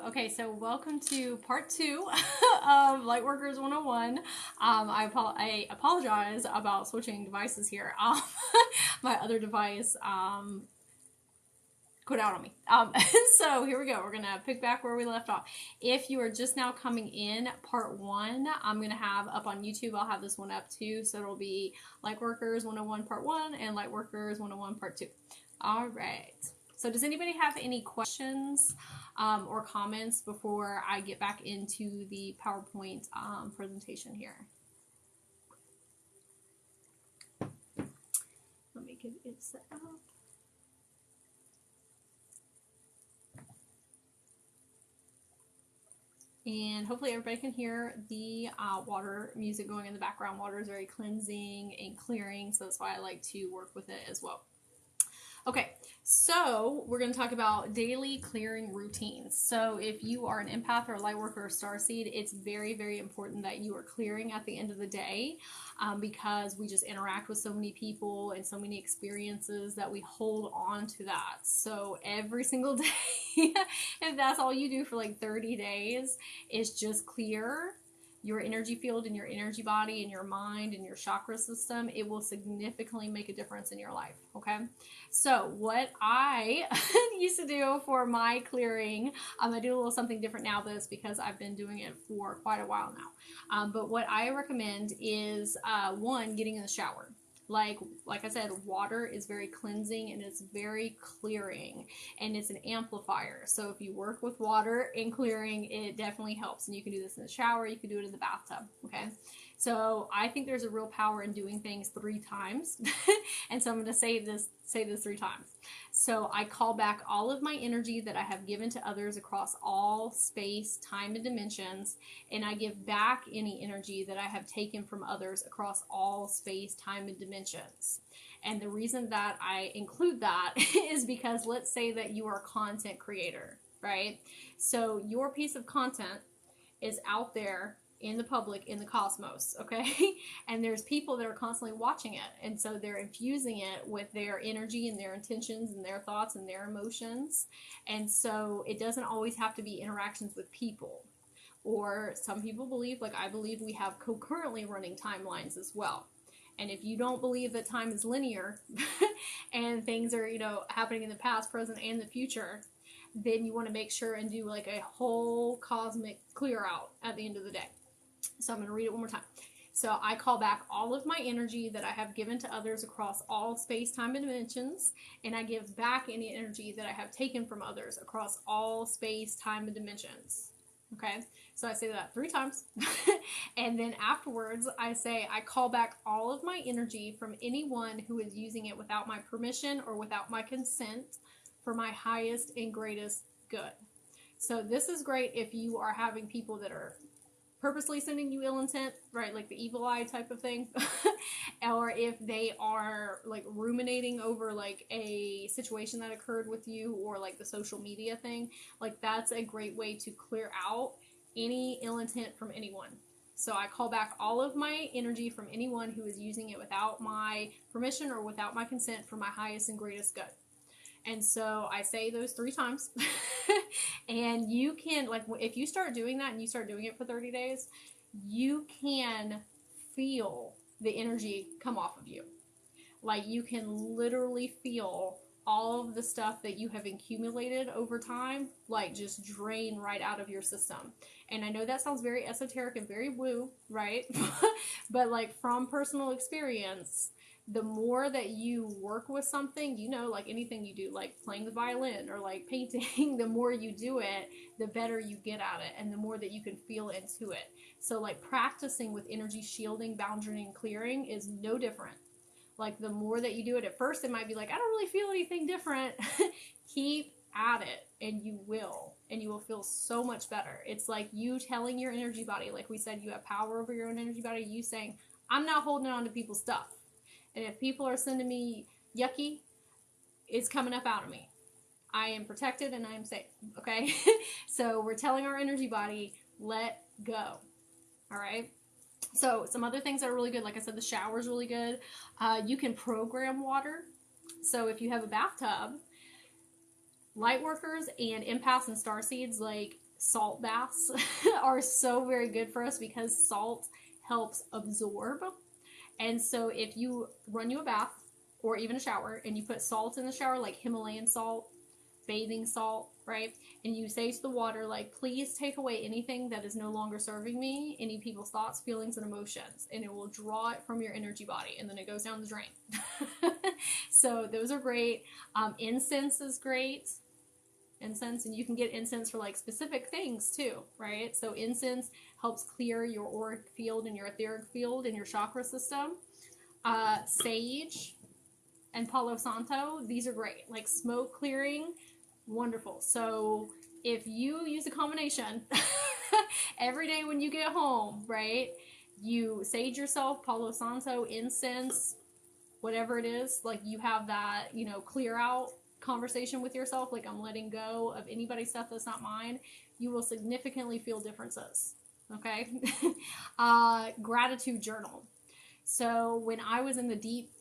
Okay, so welcome to part 2 of Lightworkers 101. I apologize about switching devices here. My other device quit out on me. So here we go. We're going to pick back where we left off. If you are just now coming in, part 1, I'm going to have up on YouTube. I'll have this one up too. So it'll be Lightworkers 101 part 1 and Lightworkers 101 part 2. All right. So does anybody have any questions or comments before I get back into the PowerPoint presentation here? Let me get it set up. And hopefully everybody can hear the water music going in the background. Water is very cleansing and clearing, so that's why I like to work with it as well. Okay, so we're going to talk about daily clearing routines. So if you are an empath or a lightworker or starseed, it's very, very important that you are clearing at the end of the day because we just interact with so many people and so many experiences that we hold on to that. So every single day, if that's all you do for like 30 days, is just clear your energy field and your energy body and your mind and your chakra system. It will significantly make a difference in your life, okay? So what I used to do for my clearing, I do a little something different now this because I've been doing it for quite a while now. But what I recommend is, one, getting in the shower. Like I said, water is very cleansing and it's very clearing and it's an amplifier. So if you work with water and clearing, it definitely helps. And you can do this in the shower, you can do it in the bathtub, okay? So I think there's a real power in doing things 3 times. And so I'm going to say this 3 times. So I call back all of my energy that I have given to others across all space, time, and dimensions. And I give back any energy that I have taken from others across all space, time, and dimensions. And the reason that I include that is because let's say that you are a content creator, right? So your piece of content is out there in the public, in the cosmos, okay? And there's people that are constantly watching it. And so they're infusing it with their energy and their intentions and their thoughts and their emotions. And so it doesn't always have to be interactions with people. Or some people believe, like I believe, we have concurrently running timelines as well. And if you don't believe that time is linear and things are, happening in the past, present, and the future, then you want to make sure and do like a whole cosmic clear out at the end of the day. So I'm going to read it one more time. So I call back all of my energy that I have given to others across all space, time, and dimensions. And I give back any energy that I have taken from others across all space, time, and dimensions. Okay? So I say that 3 times. And then afterwards, I say I call back all of my energy from anyone who is using it without my permission or without my consent for my highest and greatest good. So this is great if you are having people that are purposely sending you ill intent, right? Like the evil eye type of thing. Or if they are like ruminating over like a situation that occurred with you or like the social media thing, like that's a great way to clear out any ill intent from anyone. So I call back all of my energy from anyone who is using it without my permission or without my consent for my highest and greatest good. And so I say those 3 times. And you can, like, if you start doing that and you start doing it for 30 days, you can feel the energy come off of you. Like, you can literally feel all of the stuff that you have accumulated over time, like, just drain right out of your system. And I know that sounds very esoteric and very woo, right? But, like, from personal experience, the more that you work with something, like anything you do, like playing the violin or like painting, the more you do it, the better you get at it and the more that you can feel into it. So like practicing with energy shielding, boundary, and clearing is no different. Like the more that you do it, at first it might be like, I don't really feel anything different. Keep at it and you will feel so much better. It's like you telling your energy body, like we said, you have power over your own energy body, you saying, I'm not holding on to people's stuff. And if people are sending me yucky, it's coming up out of me. I am protected and I am safe, okay? So we're telling our energy body, let go, all right? So some other things that are really good, like I said, the shower is really good. You can program water. So if you have a bathtub, Lightworkers and Empaths and Starseeds, like, salt baths are so very good for us because salt helps absorb. And so if you run you a bath or even a shower and you put salt in the shower, like Himalayan salt, bathing salt, right? And you say to the water, like, please take away anything that is no longer serving me, any people's thoughts, feelings, and emotions, and it will draw it from your energy body, and then it goes down the drain. So those are great. Incense is great. Incense, and you can get incense for like specific things too, right? So incense helps clear your auric field and your etheric field and your chakra system. Sage and Palo Santo, these are great. Like smoke clearing, wonderful. So if you use a combination every day when you get home, right? You sage yourself, Palo Santo, incense, whatever it is, like you have that, you know, clear out conversation with yourself, like I'm letting go of anybody's stuff that's not mine, you will significantly feel differences. Okay. Gratitude journal. So when I was in the deep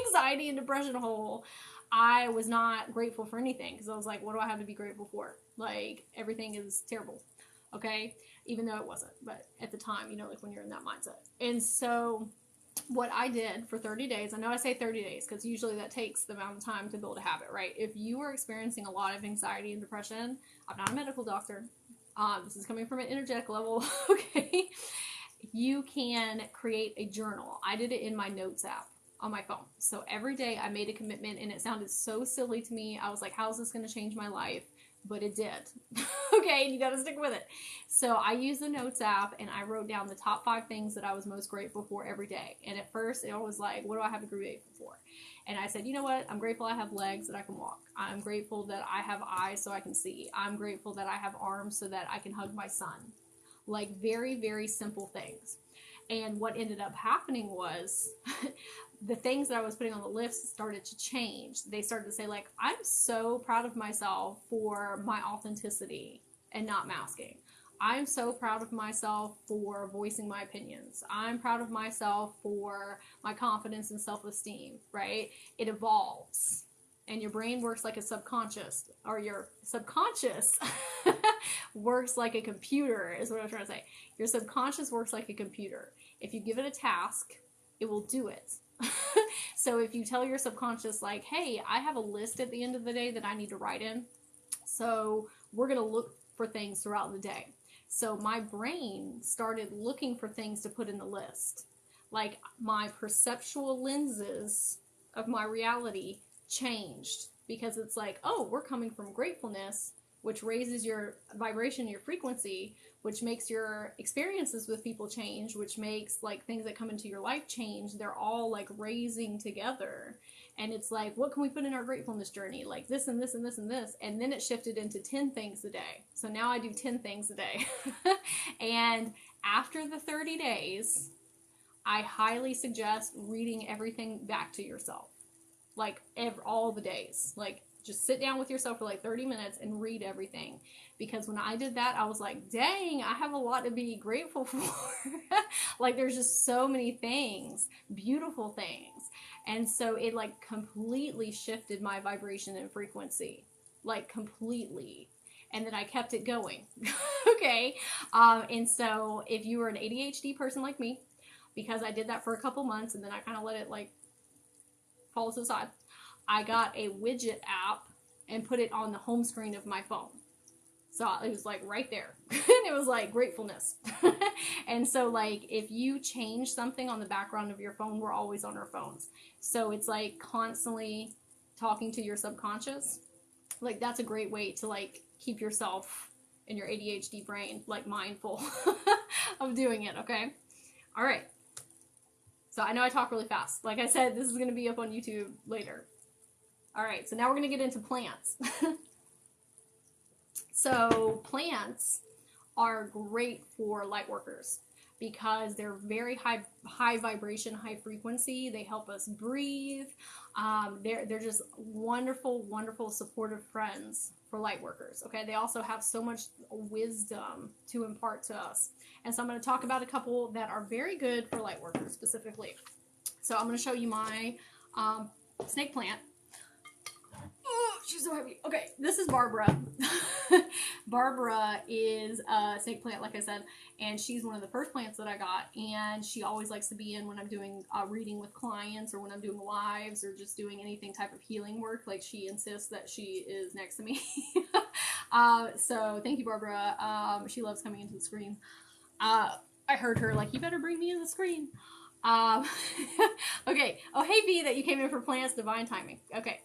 anxiety and depression hole, I was not grateful for anything because I was like, what do I have to be grateful for? Like everything is terrible. Okay. Even though it wasn't, but at the time, you know, like when you're in that mindset. And so what I did for 30 days, I know I say 30 days because usually that takes the amount of time to build a habit, right? If you are experiencing a lot of anxiety and depression, I'm not a medical doctor. This is coming from an energetic level, okay? You can create a journal. I did it in my notes app on my phone. So every day I made a commitment and it sounded so silly to me. I was like, how is this going to change my life? But it did. Okay, you got to stick with it. So I used the notes app and I wrote down the top 5 things that I was most grateful for every day. And at first it was like, what do I have to be grateful for? And I said, you know what? I'm grateful I have legs that I can walk. I'm grateful that I have eyes so I can see. I'm grateful that I have arms so that I can hug my son. Like very, very simple things. And what ended up happening was the things that I was putting on the list started to change. They started to say, like, I'm so proud of myself for my authenticity and not masking. I'm so proud of myself for voicing my opinions. I'm proud of myself for my confidence and self-esteem, right? It evolves. And your brain works like a subconscious, or your subconscious works like a computer, is what I'm trying to say. Your subconscious works like a computer. If you give it a task, it will do it. So if you tell your subconscious, like, hey, I have a list at the end of the day that I need to write in. So we're going to look for things throughout the day. So my brain started looking for things to put in the list. Like my perceptual lenses of my reality changed because it's like, oh, we're coming from gratefulness, which raises your vibration, your frequency, which makes your experiences with people change, which makes like things that come into your life change. They're all like raising together. And it's like, what can we put in our gratefulness journey? Like this and this and this and this. And then it shifted into 10 things a day. So now I do 10 things a day. And after the 30 days, I highly suggest reading everything back to yourself. Like all the days. Like just sit down with yourself for like 30 minutes and read everything. Because when I did that, I was like, dang, I have a lot to be grateful for. Like there's just so many things, beautiful things. And so it like completely shifted my vibration and frequency, like completely. And then I kept it going. Okay. And so if you were an ADHD person like me, because I did that for a couple months and then I kind of let it like fall to the side, I got a widget app and put it on the home screen of my phone. So it was like right there. And it was like gratefulness. And so like if you change something on the background of your phone, we're always on our phones. So it's like constantly talking to your subconscious. Like that's a great way to like keep yourself and your ADHD brain like mindful of doing it. Okay. All right. So I know I talk really fast. Like I said, this is going to be up on YouTube later. All right. So now we're going to get into plants. So plants are great for light workers because they're very high vibration, high frequency. They help us breathe. They're just wonderful, wonderful supportive friends for light workers. Okay, they also have so much wisdom to impart to us. And so I'm going to talk about a couple that are very good for light workers specifically. So I'm going to show you my snake plant. Oh, she's so heavy. Okay, this is Barbara. Barbara is a snake plant, like I said, and she's one of the first plants that I got, and she always likes to be in when I'm doing reading with clients, or when I'm doing lives, or just doing anything type of healing work. Like, she insists that she is next to me. So thank you, Barbara. She loves coming into the screen. I heard her like, you better bring me in the screen. Okay. Oh, hey, V, that you came in for plants, divine timing. Okay.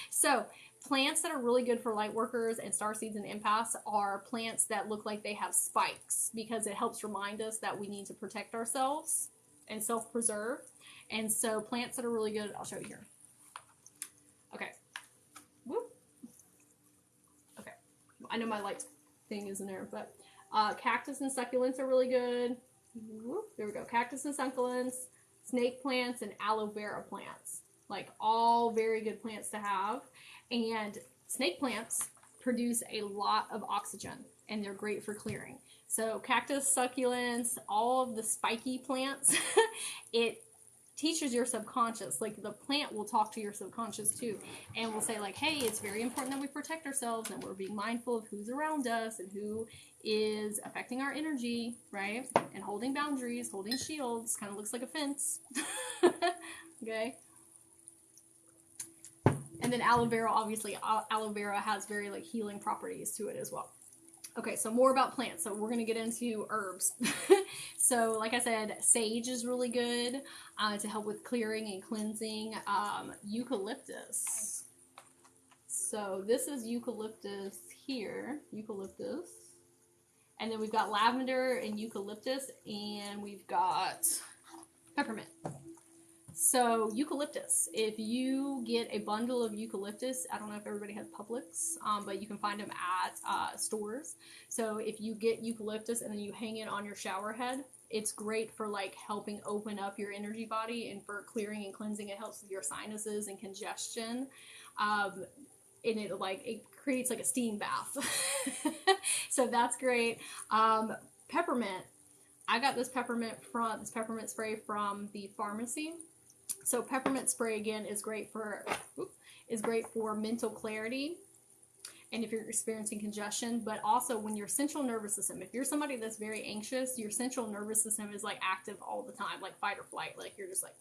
So plants that are really good for light workers and starseeds and empaths are plants that look like they have spikes, because it helps remind us that we need to protect ourselves and self-preserve. And so plants that are really good, I'll show you here. Okay. Whoop. Okay. I know my light thing isn't there, but cactus and succulents are really good. Whoop, there we go. Cactus and succulents, snake plants, and aloe vera plants. Like, all very good plants to have. And snake plants produce a lot of oxygen, and they're great for clearing. So cactus, succulents, all of the spiky plants, it teaches your subconscious. Like, the plant will talk to your subconscious too, and will say like, hey, it's very important that we protect ourselves, and we're being mindful of who's around us and who is affecting our energy, right? And holding boundaries, holding shields. Kind of looks like a fence. Okay. And then aloe vera, obviously, aloe vera has very like healing properties to it as well. Okay, so more about plants. So we're going to get into herbs. So like I said, sage is really good to help with clearing and cleansing. Eucalyptus. So this is eucalyptus here. Eucalyptus. And then we've got lavender and eucalyptus, and we've got peppermint. So eucalyptus, if you get a bundle of eucalyptus, I don't know if everybody has Publix, but you can find them at stores. So if you get eucalyptus and then you hang it on your shower head, it's great for like helping open up your energy body, and for clearing and cleansing. It helps with your sinuses and congestion. And it creates like a steam bath. So that's great. Peppermint. I got this peppermint spray from the pharmacy. So peppermint spray, again, is great for mental clarity, and if you're experiencing congestion, but also when your central nervous system, if you're somebody that's very anxious, your central nervous system is like active all the time, like fight or flight, like you're just like,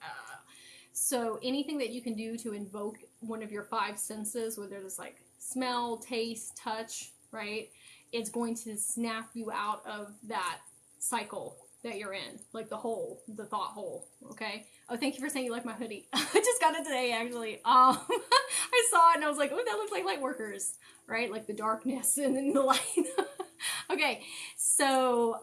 So anything that you can do to invoke one of your five senses, whether it's like smell, taste, touch, right? It's going to snap you out of that cycle that you're in, like the thought hole, okay? Oh, thank you for saying you like my hoodie. I just got it today, actually. I saw it and I was like, oh, that looks like Lightworkers, right? Like the darkness and then the light. Okay, so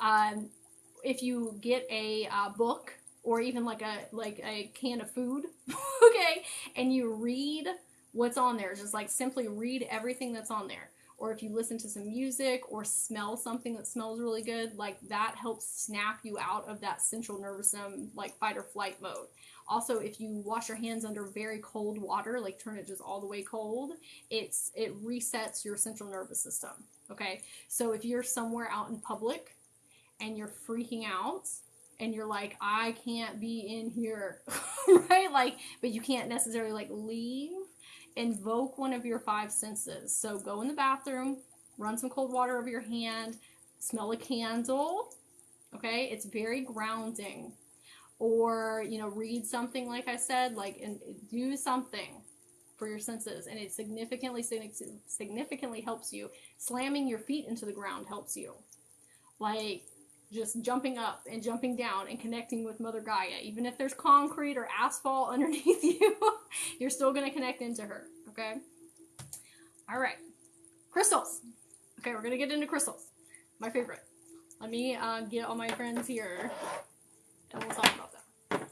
if you get a book, or even like a can of food, okay, and you read what's on there, just like simply read everything that's on there. Or if you listen to some music or smell something that smells really good, like that helps snap you out of that central nervous system, like fight or flight mode. Also, if you wash your hands under very cold water, like turn it just all the way cold, it resets your central nervous system, okay? So if you're somewhere out in public and you're freaking out, and you're like, I can't be in here, right? Like, but you can't necessarily like leave, invoke one of your five senses. So go in the bathroom, run some cold water over your hand, smell a candle, okay? It's very grounding. Or, read something, like I said, like, and do something for your senses, and it significantly helps you. Slamming your feet into the ground helps you. Like, just jumping up and jumping down and connecting with Mother Gaia. Even if there's concrete or asphalt underneath you, you're still going to connect into her, okay? All right. Crystals. Okay, we're going to get into crystals. My favorite. Let me get all my friends here, and we'll talk about that.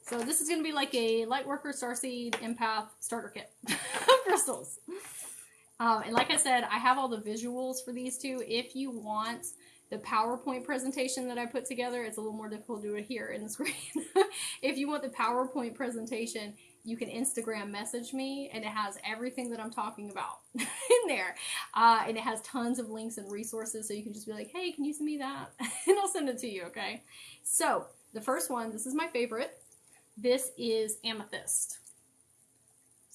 So this is going to be like a Lightworker, Starseed, Empath starter kit of crystals. And like I said, I have all the visuals for these two. If you want the PowerPoint presentation that I put together, it's a little more difficult to do it here in the screen. If you want the PowerPoint presentation, you can Instagram message me, and it has everything that I'm talking about in there. And it has tons of links and resources, so you can just be like, hey, can you send me that? And I'll send it to you, okay? So the first one, this is my favorite. This is Amethyst.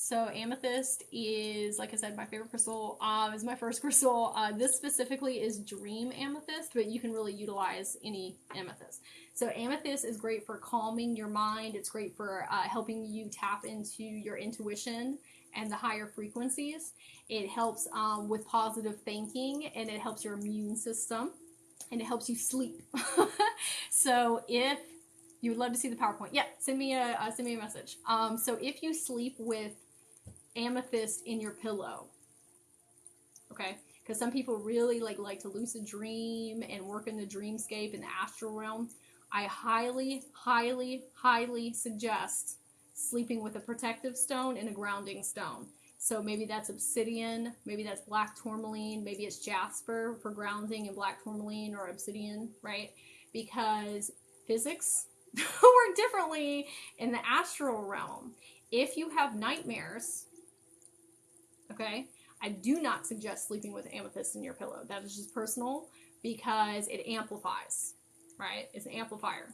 So amethyst is, like I said, my favorite crystal. Is my first crystal. This specifically is dream amethyst, but you can really utilize any amethyst. So amethyst is great for calming your mind. It's great for helping you tap into your intuition and the higher frequencies. It helps with positive thinking, and it helps your immune system, and it helps you sleep. So if you would love to see the PowerPoint, yeah, send me a message. So if you sleep with amethyst in your pillow, okay, because some people really like to lucid dream and work in the dreamscape in the astral realm, I highly suggest sleeping with a protective stone and a grounding stone. So maybe that's obsidian, maybe that's black tourmaline, maybe it's jasper for grounding and black tourmaline or obsidian, right? Because physics work differently in the astral realm. If you have nightmares, okay, I do not suggest sleeping with amethyst in your pillow. That is just personal, because it amplifies, right? It's an amplifier.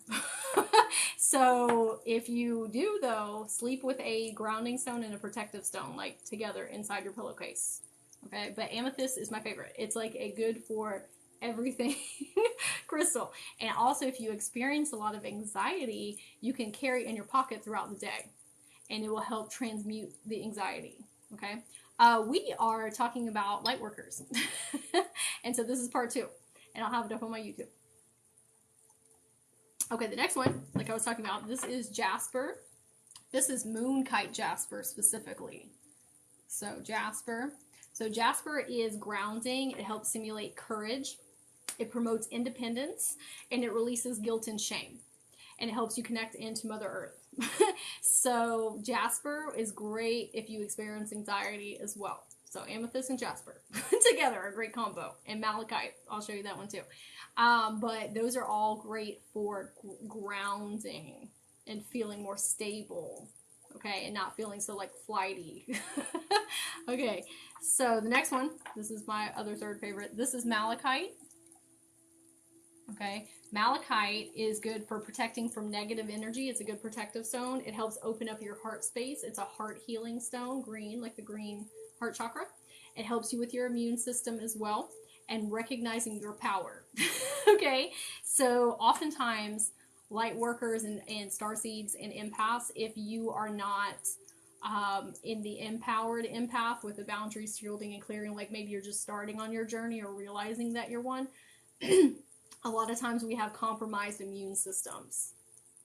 So if you do, though, sleep with a grounding stone and a protective stone, like together inside your pillowcase. Okay, but amethyst is my favorite. It's like a good for everything crystal. And also, if you experience a lot of anxiety, you can carry it in your pocket throughout the day, and it will help transmute the anxiety. Okay, we are talking about light workers. And so this is part 2, and I'll have it up on my YouTube. Okay, the next one, like I was talking about, this is Jasper. This is moonkite jasper specifically. So Jasper. So Jasper is grounding. It helps simulate courage. It promotes independence, and it releases guilt and shame. And it helps you connect into Mother Earth. So Jasper is great if you experience anxiety as well. So amethyst and jasper together are a great combo. And malachite, I'll show you that one too. But those are all great for grounding and feeling more stable, okay, and not feeling so like flighty. Okay, so the next one, this is my other third favorite. This is malachite. Okay, malachite is good for protecting from negative energy. It's a good protective stone. It helps open up your heart space. It's a heart healing stone, green, like the green heart chakra. It helps you with your immune system as well, and recognizing your power. Okay, so oftentimes light workers and starseeds and empaths, if you are not in the empowered empath with the boundaries, shielding, and clearing, like maybe you're just starting on your journey or realizing that you're one, a lot of times we have compromised immune systems,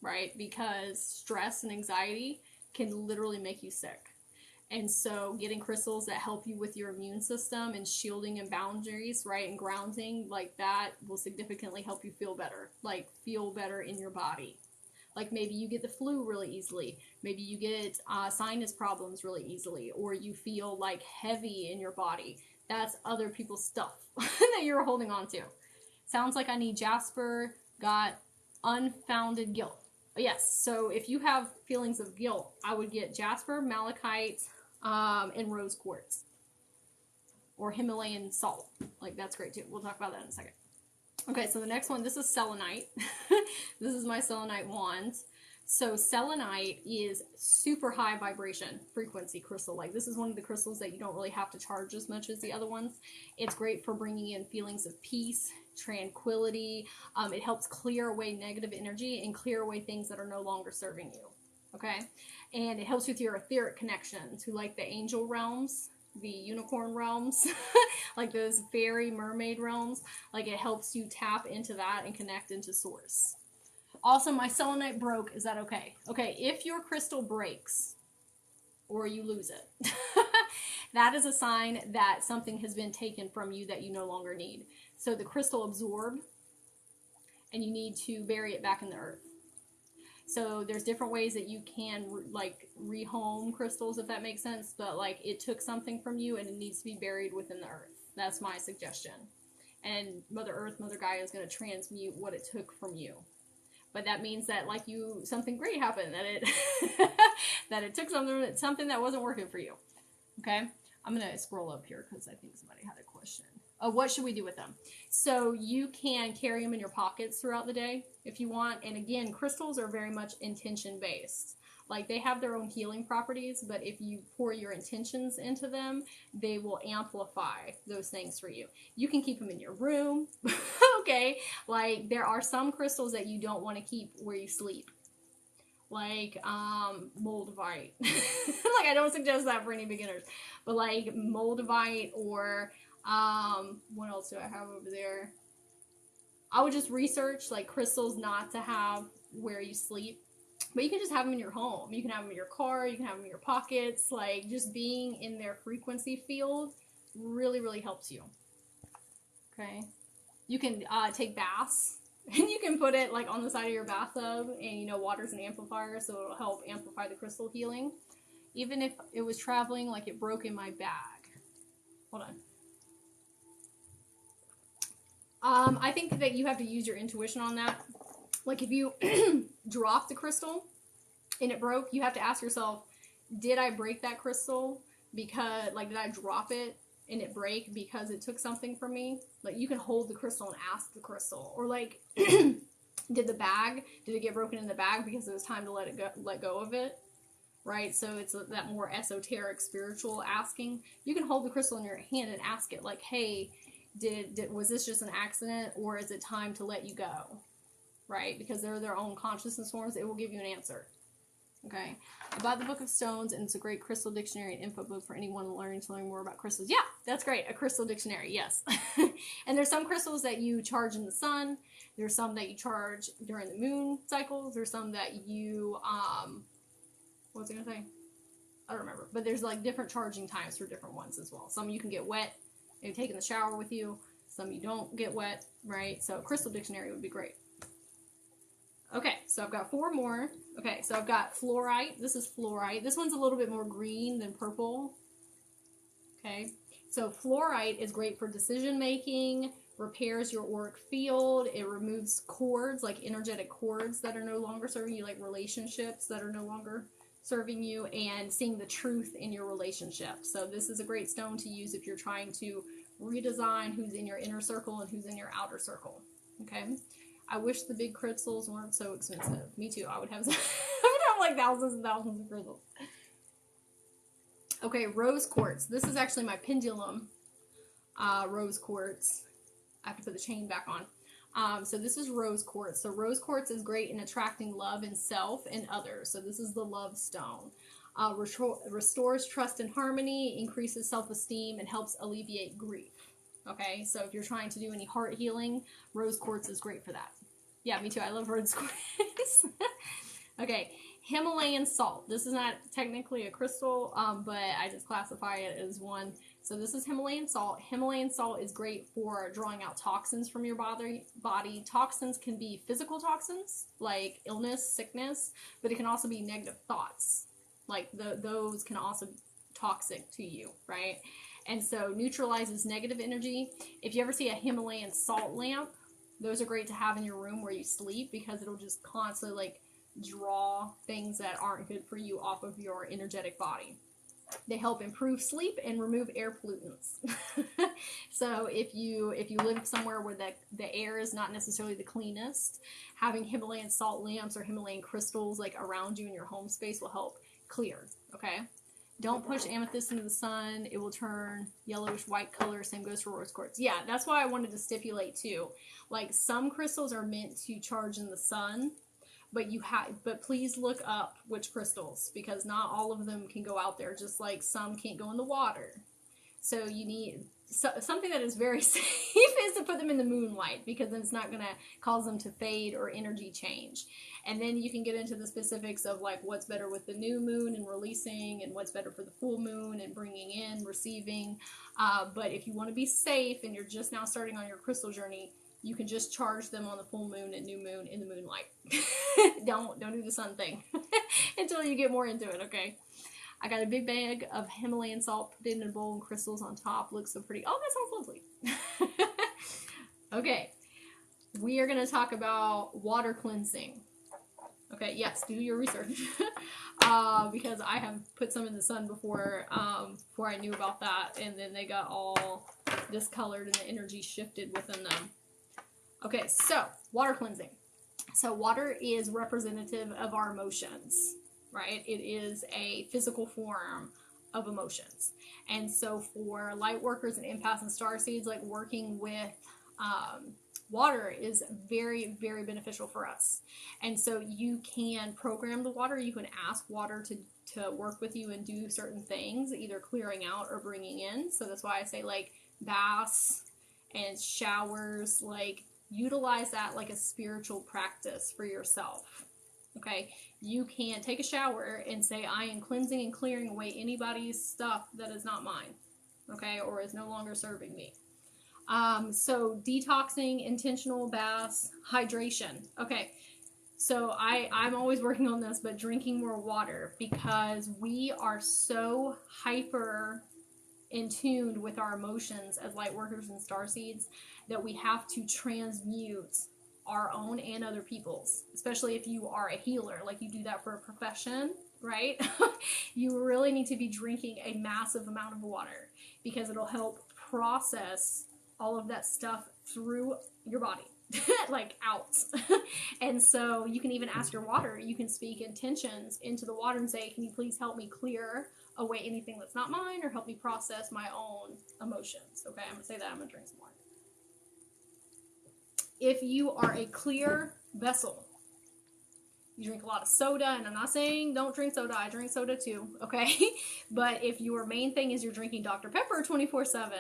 right? Because stress and anxiety can literally make you sick. And so getting crystals that help you with your immune system and shielding and boundaries, right, and grounding, like that will significantly help you feel better, like feel better in your body. Like maybe you get the flu really easily. Maybe you get sinus problems really easily, or you feel like heavy in your body. That's other people's stuff that you're holding on to. Sounds like I need Jasper, got unfounded guilt. Yes, so if you have feelings of guilt, I would get Jasper, malachite, and rose quartz. Or Himalayan salt. Like, that's great too. We'll talk about that in a second. Okay, so the next one, this is selenite. This is my selenite wand. So selenite is super high vibration frequency crystal. Like, this is one of the crystals that you don't really have to charge as much as the other ones. It's great for bringing in feelings of peace, tranquility. It helps clear away negative energy and clear away things that are no longer serving you. Okay, and it helps with your etheric connection to like the angel realms, the unicorn realms, like those fairy mermaid realms. Like, it helps you tap into that and connect into source. Also, my selenite broke. Is that okay? Okay, if your crystal breaks or you lose it, that is a sign that something has been taken from you that you no longer need. So the crystal absorbed, and you need to bury it back in the earth. So there's different ways that you can like rehome crystals, if that makes sense. But like, it took something from you and it needs to be buried within the earth. That's my suggestion. And Mother Earth, Mother Gaia is going to transmute what it took from you. But that means that like something great happened, that it that it took something that wasn't working for you. Okay, I'm gonna scroll up here because I think somebody had a question. What should we do with them? So you can carry them in your pockets throughout the day if you want. And again, crystals are very much intention based. Like, they have their own healing properties, but if you pour your intentions into them, they will amplify those things for you. You can keep them in your room, okay? Like, there are some crystals that you don't want to keep where you sleep. Like, moldavite. Like, I don't suggest that for any beginners. But, like, moldavite or, what else do I have over there? I would just research, like, crystals not to have where you sleep. But you can just have them in your home. You can have them in your car. You can have them in your pockets. Like, just being in their frequency field really, really helps you. Okay? You can take baths. And you can put it, like, on the side of your bathtub. And, you know, water's an amplifier, so it'll help amplify the crystal healing. Even if it was traveling, like, it broke in my bag. Hold on. I think that you have to use your intuition on that. Like, if you dropped a crystal and it broke, you have to ask yourself, did I break that crystal because, like, did I drop it and it break because it took something from me? Like, you can hold the crystal and ask the crystal. Or, like, did it get broken in the bag because it was time to let go of it? Right? So it's that more esoteric, spiritual asking. You can hold the crystal in your hand and ask it, like, hey, was this just an accident, or is it time to let you go? Right? Because they're their own consciousness forms. It will give you an answer. Okay. I bought the Book of Stones, and it's a great crystal dictionary and info book for anyone learning to learn more about crystals. Yeah, that's great. A crystal dictionary, yes. And there's some crystals that you charge in the sun. There's some that you charge during the moon cycles. There's some that you, what was I going to say? I don't remember. But there's, like, different charging times for different ones as well. Some you can get wet and take in the shower with you. Some you don't get wet, right? So a crystal dictionary would be great. Okay, so I've got 4 more. Okay, so I've got fluorite. This is fluorite. This one's a little bit more green than purple. Okay, so fluorite is great for decision making, repairs your auric field. It removes cords, like energetic cords that are no longer serving you, like relationships that are no longer serving you, and seeing the truth in your relationship. So this is a great stone to use if you're trying to redesign who's in your inner circle and who's in your outer circle. Okay. I wish the big crystals weren't so expensive. Me too. I would have like thousands and thousands of crystals. Okay, rose quartz. This is actually my pendulum rose quartz. I have to put the chain back on. So this is rose quartz. So rose quartz is great in attracting love in self and others. So this is the love stone. Restores trust and harmony, increases self-esteem, and helps alleviate grief. Okay, so if you're trying to do any heart healing, rose quartz is great for that. Yeah, me too. I love rose quartz. Okay, Himalayan salt. This is not technically a crystal, but I just classify it as one. So this is Himalayan salt. Himalayan salt is great for drawing out toxins from your body. Toxins can be physical toxins, like illness, sickness, but it can also be negative thoughts. Like those can also be toxic to you, right? And so neutralizes negative energy. If you ever see a Himalayan salt lamp, those are great to have in your room where you sleep, because it'll just constantly like draw things that aren't good for you off of your energetic body. They help improve sleep and remove air pollutants. So if you live somewhere where the air is not necessarily the cleanest, having Himalayan salt lamps or Himalayan crystals like around you in your home space will help clear. Okay. Don't push amethyst into the sun. It will turn yellowish white color. Same goes for rose quartz. Yeah, that's why I wanted to stipulate too. Like, some crystals are meant to charge in the sun, but please look up which crystals, because not all of them can go out there, just like some can't go in the water. So you need something that is very safe is to put them in the moonlight, because then it's not going to cause them to fade or energy change. And then you can get into the specifics of like what's better with the new moon and releasing, and what's better for the full moon and bringing in, receiving. But if you want to be safe and you're just now starting on your crystal journey, you can just charge them on the full moon and new moon in the moonlight. Don't do the sun thing until you get more into it, okay? I got a big bag of Himalayan salt, put it in a bowl and crystals on top. Looks so pretty. Oh, that sounds lovely. Okay, we are going to talk about water cleansing. Okay, yes, do your research. Because I have put some in the sun before I knew about that, and then they got all discolored and the energy shifted within them. Okay, so water cleansing. So water is representative of our emotions, right? It is a physical form of emotions. And so for light workers and empaths and starseeds, like working with water is very, very beneficial for us. And so you can program the water. You can ask water to work with you and do certain things, either clearing out or bringing in. So that's why I say like baths and showers, like utilize that like a spiritual practice for yourself. Okay, you can take a shower and say, I am cleansing and clearing away anybody's stuff that is not mine, okay, or is no longer serving me. So detoxing, intentional baths, hydration. Okay, so I'm always working on this, but drinking more water, because we are so hyper in tune with our emotions as light workers and starseeds that we have to transmute our own and other people's, especially if you are a healer, like you do that for a profession, right? You really need to be drinking a massive amount of water, because it'll help process all of that stuff through your body, like out. And so you can even ask your water, you can speak intentions into the water and say, can you please help me clear away anything that's not mine, or help me process my own emotions. Okay, I'm gonna say that. I'm gonna drink some more. If you are a clear vessel, you drink a lot of soda, and I'm not saying don't drink soda, I drink soda too, okay? But if your main thing is you're drinking Dr. Pepper 24/7,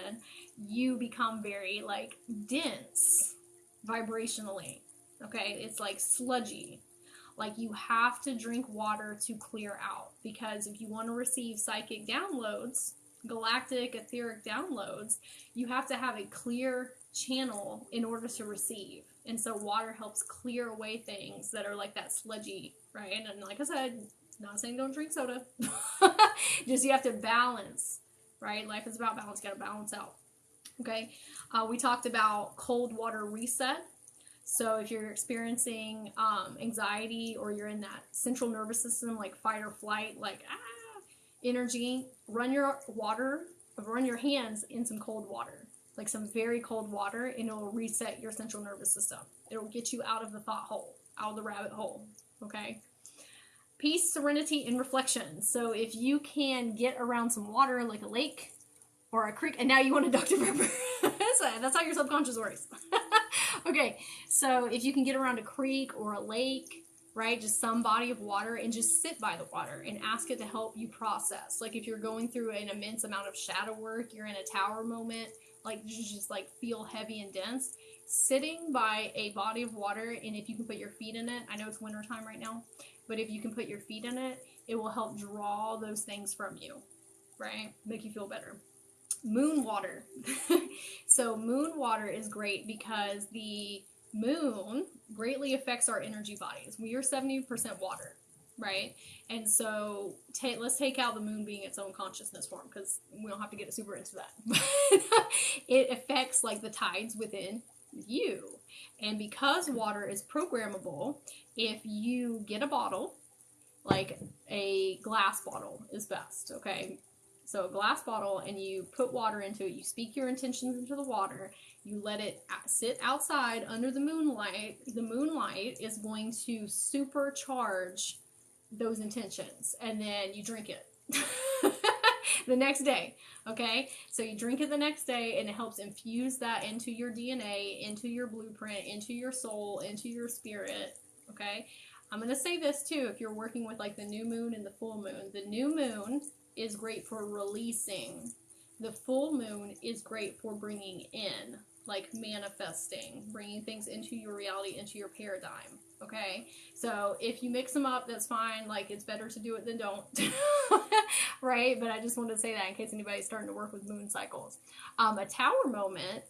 you become very like dense vibrationally, okay? It's like sludgy. Like you have to drink water to clear out, because if you want to receive psychic downloads, galactic etheric downloads, you have to have a clear channel in order to receive. And so water helps clear away things that are like that sludgy, right? And like I said, not saying don't drink soda. Just you have to balance, right? Life is about balance. You got to balance out. Okay. We talked about cold water reset. So if you're experiencing anxiety, or you're in that central nervous system, like fight or flight, like energy, run your hands in some cold water, like some very cold water, and it'll reset your central nervous system. It'll get you out of the thought hole, out of the rabbit hole, okay? Peace, serenity, and reflection. So if you can get around some water, like a lake or a creek, and now you want a Dr. Pepper. That's how your subconscious works. Okay, so if you can get around a creek or a lake, right, just some body of water, and just sit by the water and ask it to help you process. Like if you're going through an immense amount of shadow work, you're in a tower moment, like you just like feel heavy and dense, sitting by a body of water, and if you can put your feet in it, I know it's winter time right now, but if you can put your feet in it, it will help draw those things from you, right? Make you feel better. Moon water. So moon water is great because the moon greatly affects our energy bodies. We are 70% water, right? And so let's take out the moon being its own consciousness form, because we don't have to get super into that. But it affects like the tides within you. And because water is programmable, if you get a bottle, like a glass bottle is best, okay? So a glass bottle, and you put water into it, you speak your intentions into the water, you let it sit outside under the moonlight. The moonlight is going to supercharge those intentions, and then you drink it the next day, okay? So you drink it the next day, and it helps infuse that into your DNA, into your blueprint, into your soul, into your spirit, okay? I'm going to say this too, if you're working with like the new moon and the full moon. The new moon is great for releasing. The full moon is great for bringing in, like manifesting, bringing things into your reality, into your paradigm, okay? So if you mix them up, that's fine. Like it's better to do it than don't, right? But I just wanted to say that in case anybody's starting to work with moon cycles. A tower moment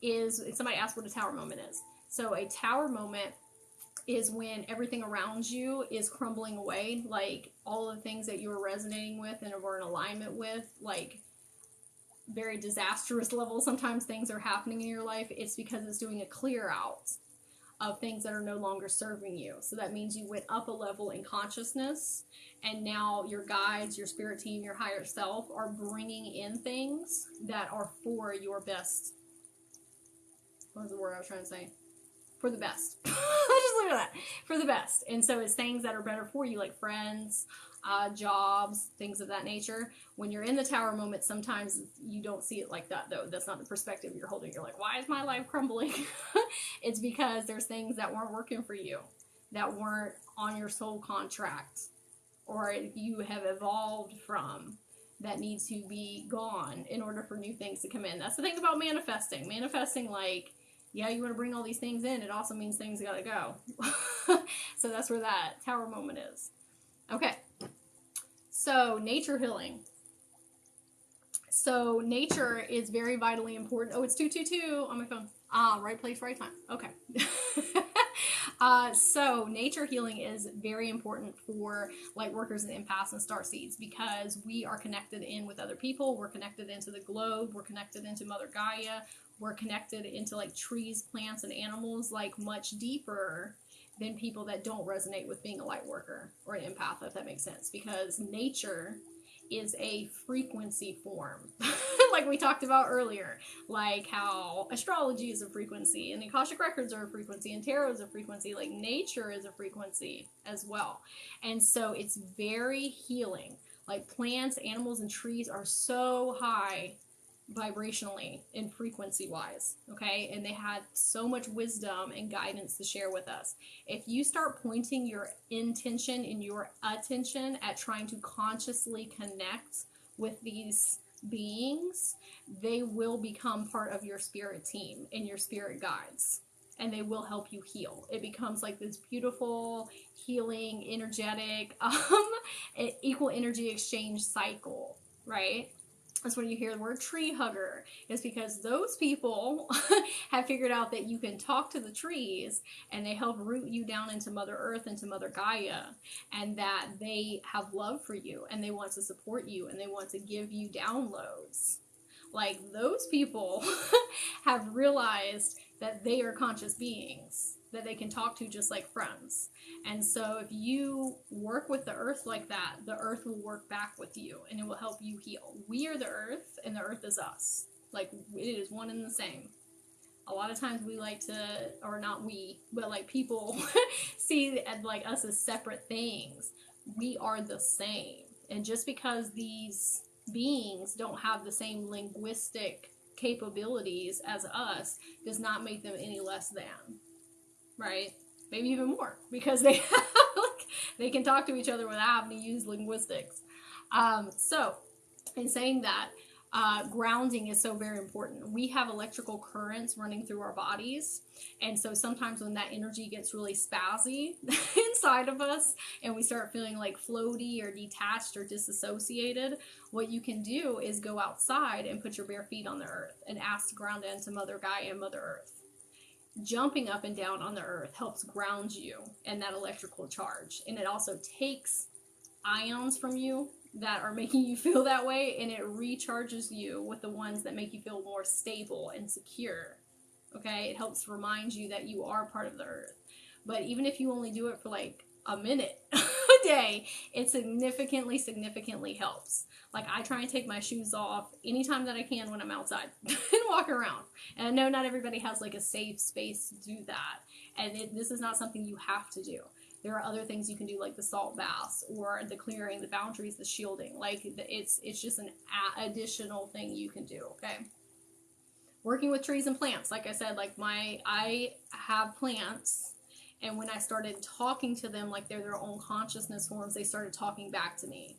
is, somebody asked what a tower moment is. So a tower moment is when everything around you is crumbling away, like all the things that you were resonating with and were in alignment with, like very disastrous level. Sometimes things are happening in your life. It's because it's doing a clear out of things that are no longer serving you. So that means you went up a level in consciousness, and now your guides, your spirit team, your higher self are bringing in things that are for your best, what was the word I was trying to say? for the best. Just leave it at that. For the best. And so it's things that are better for you, like friends, jobs, things of that nature. When you're in the tower moment, sometimes you don't see it like that, though. That's not the perspective you're holding. You're like, why is my life crumbling? It's because there's things that weren't working for you, that weren't on your soul contract, or you have evolved from, that needs to be gone in order for new things to come in. That's the thing about manifesting. Manifesting, like, yeah, you want to bring all these things in. It also means things gotta go. So that's where that tower moment is. Okay. So nature healing. So nature is very vitally important. Oh, it's 222 on my phone. Right place, right time. Okay. So nature healing is very important for lightworkers and empaths and starseeds, because we are connected in with other people. We're connected into the globe. We're connected into Mother Gaia. We're connected into like trees, plants, and animals, like much deeper than people that don't resonate with being a light worker or an empath, if that makes sense, because nature is a frequency form. Like we talked about earlier, like how astrology is a frequency and the Akashic records are a frequency and tarot is a frequency. Like nature is a frequency as well. And so it's very healing. Like plants, animals, and trees are so high vibrationally and frequency wise, okay? And they had so much wisdom and guidance to share with us. If you start pointing your intention and your attention at trying to consciously connect with these beings, they will become part of your spirit team and your spirit guides, and they will help you heal. It becomes like this beautiful healing, energetic, equal energy exchange cycle, right? That's when you hear the word tree hugger. It's because those people have figured out that you can talk to the trees and they help root you down into Mother Earth, into Mother Gaia, and that they have love for you and they want to support you and they want to give you downloads. Like those people have realized that they are conscious beings that they can talk to just like friends. And so if you work with the earth like that, the earth will work back with you and it will help you heal. We are the earth and the earth is us. Like it is one and the same. A lot of times we like to, or not we, but like people see like us as separate things. We are the same. And just because these beings don't have the same linguistic capabilities as us does not make them any less than. Right? Maybe even more, because they have, like, they can talk to each other without having to use linguistics. So, in saying that, grounding is so very important. We have electrical currents running through our bodies, and so sometimes when that energy gets really spazzy inside of us, and we start feeling like floaty or detached or disassociated, what you can do is go outside and put your bare feet on the earth and ask to ground into Mother Gaia and Mother Earth. Jumping up and down on the earth helps ground you in that electrical charge. And it also takes ions from you that are making you feel that way, and it recharges you with the ones that make you feel more stable and secure. Okay? It helps remind you that you are part of the earth. But even if you only do it for like a minute a day, it significantly helps. Like I try and take my shoes off anytime that I can when I'm outside and walk around. And I know not everybody has like a safe space to do that. And this is not something you have to do. There are other things you can do, like the salt baths or the clearing, the boundaries, the shielding. Like it's just an additional thing you can do. Okay. Working with trees and plants. Like I said, like I have plants. And when I started talking to them like they're their own consciousness forms, they started talking back to me.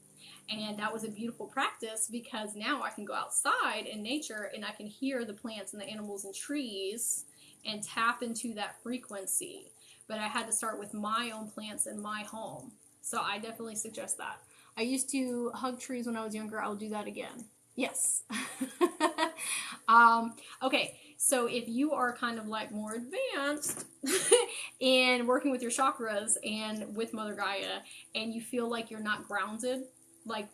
And that was a beautiful practice, because now I can go outside in nature and I can hear the plants and the animals and trees and tap into that frequency. But I had to start with my own plants in my home. So I definitely suggest that. I used to hug trees when I was younger. I'll do that again. Yes. Okay. So if you are kind of like more advanced in working with your chakras and with Mother Gaia, and you feel like you're not grounded, like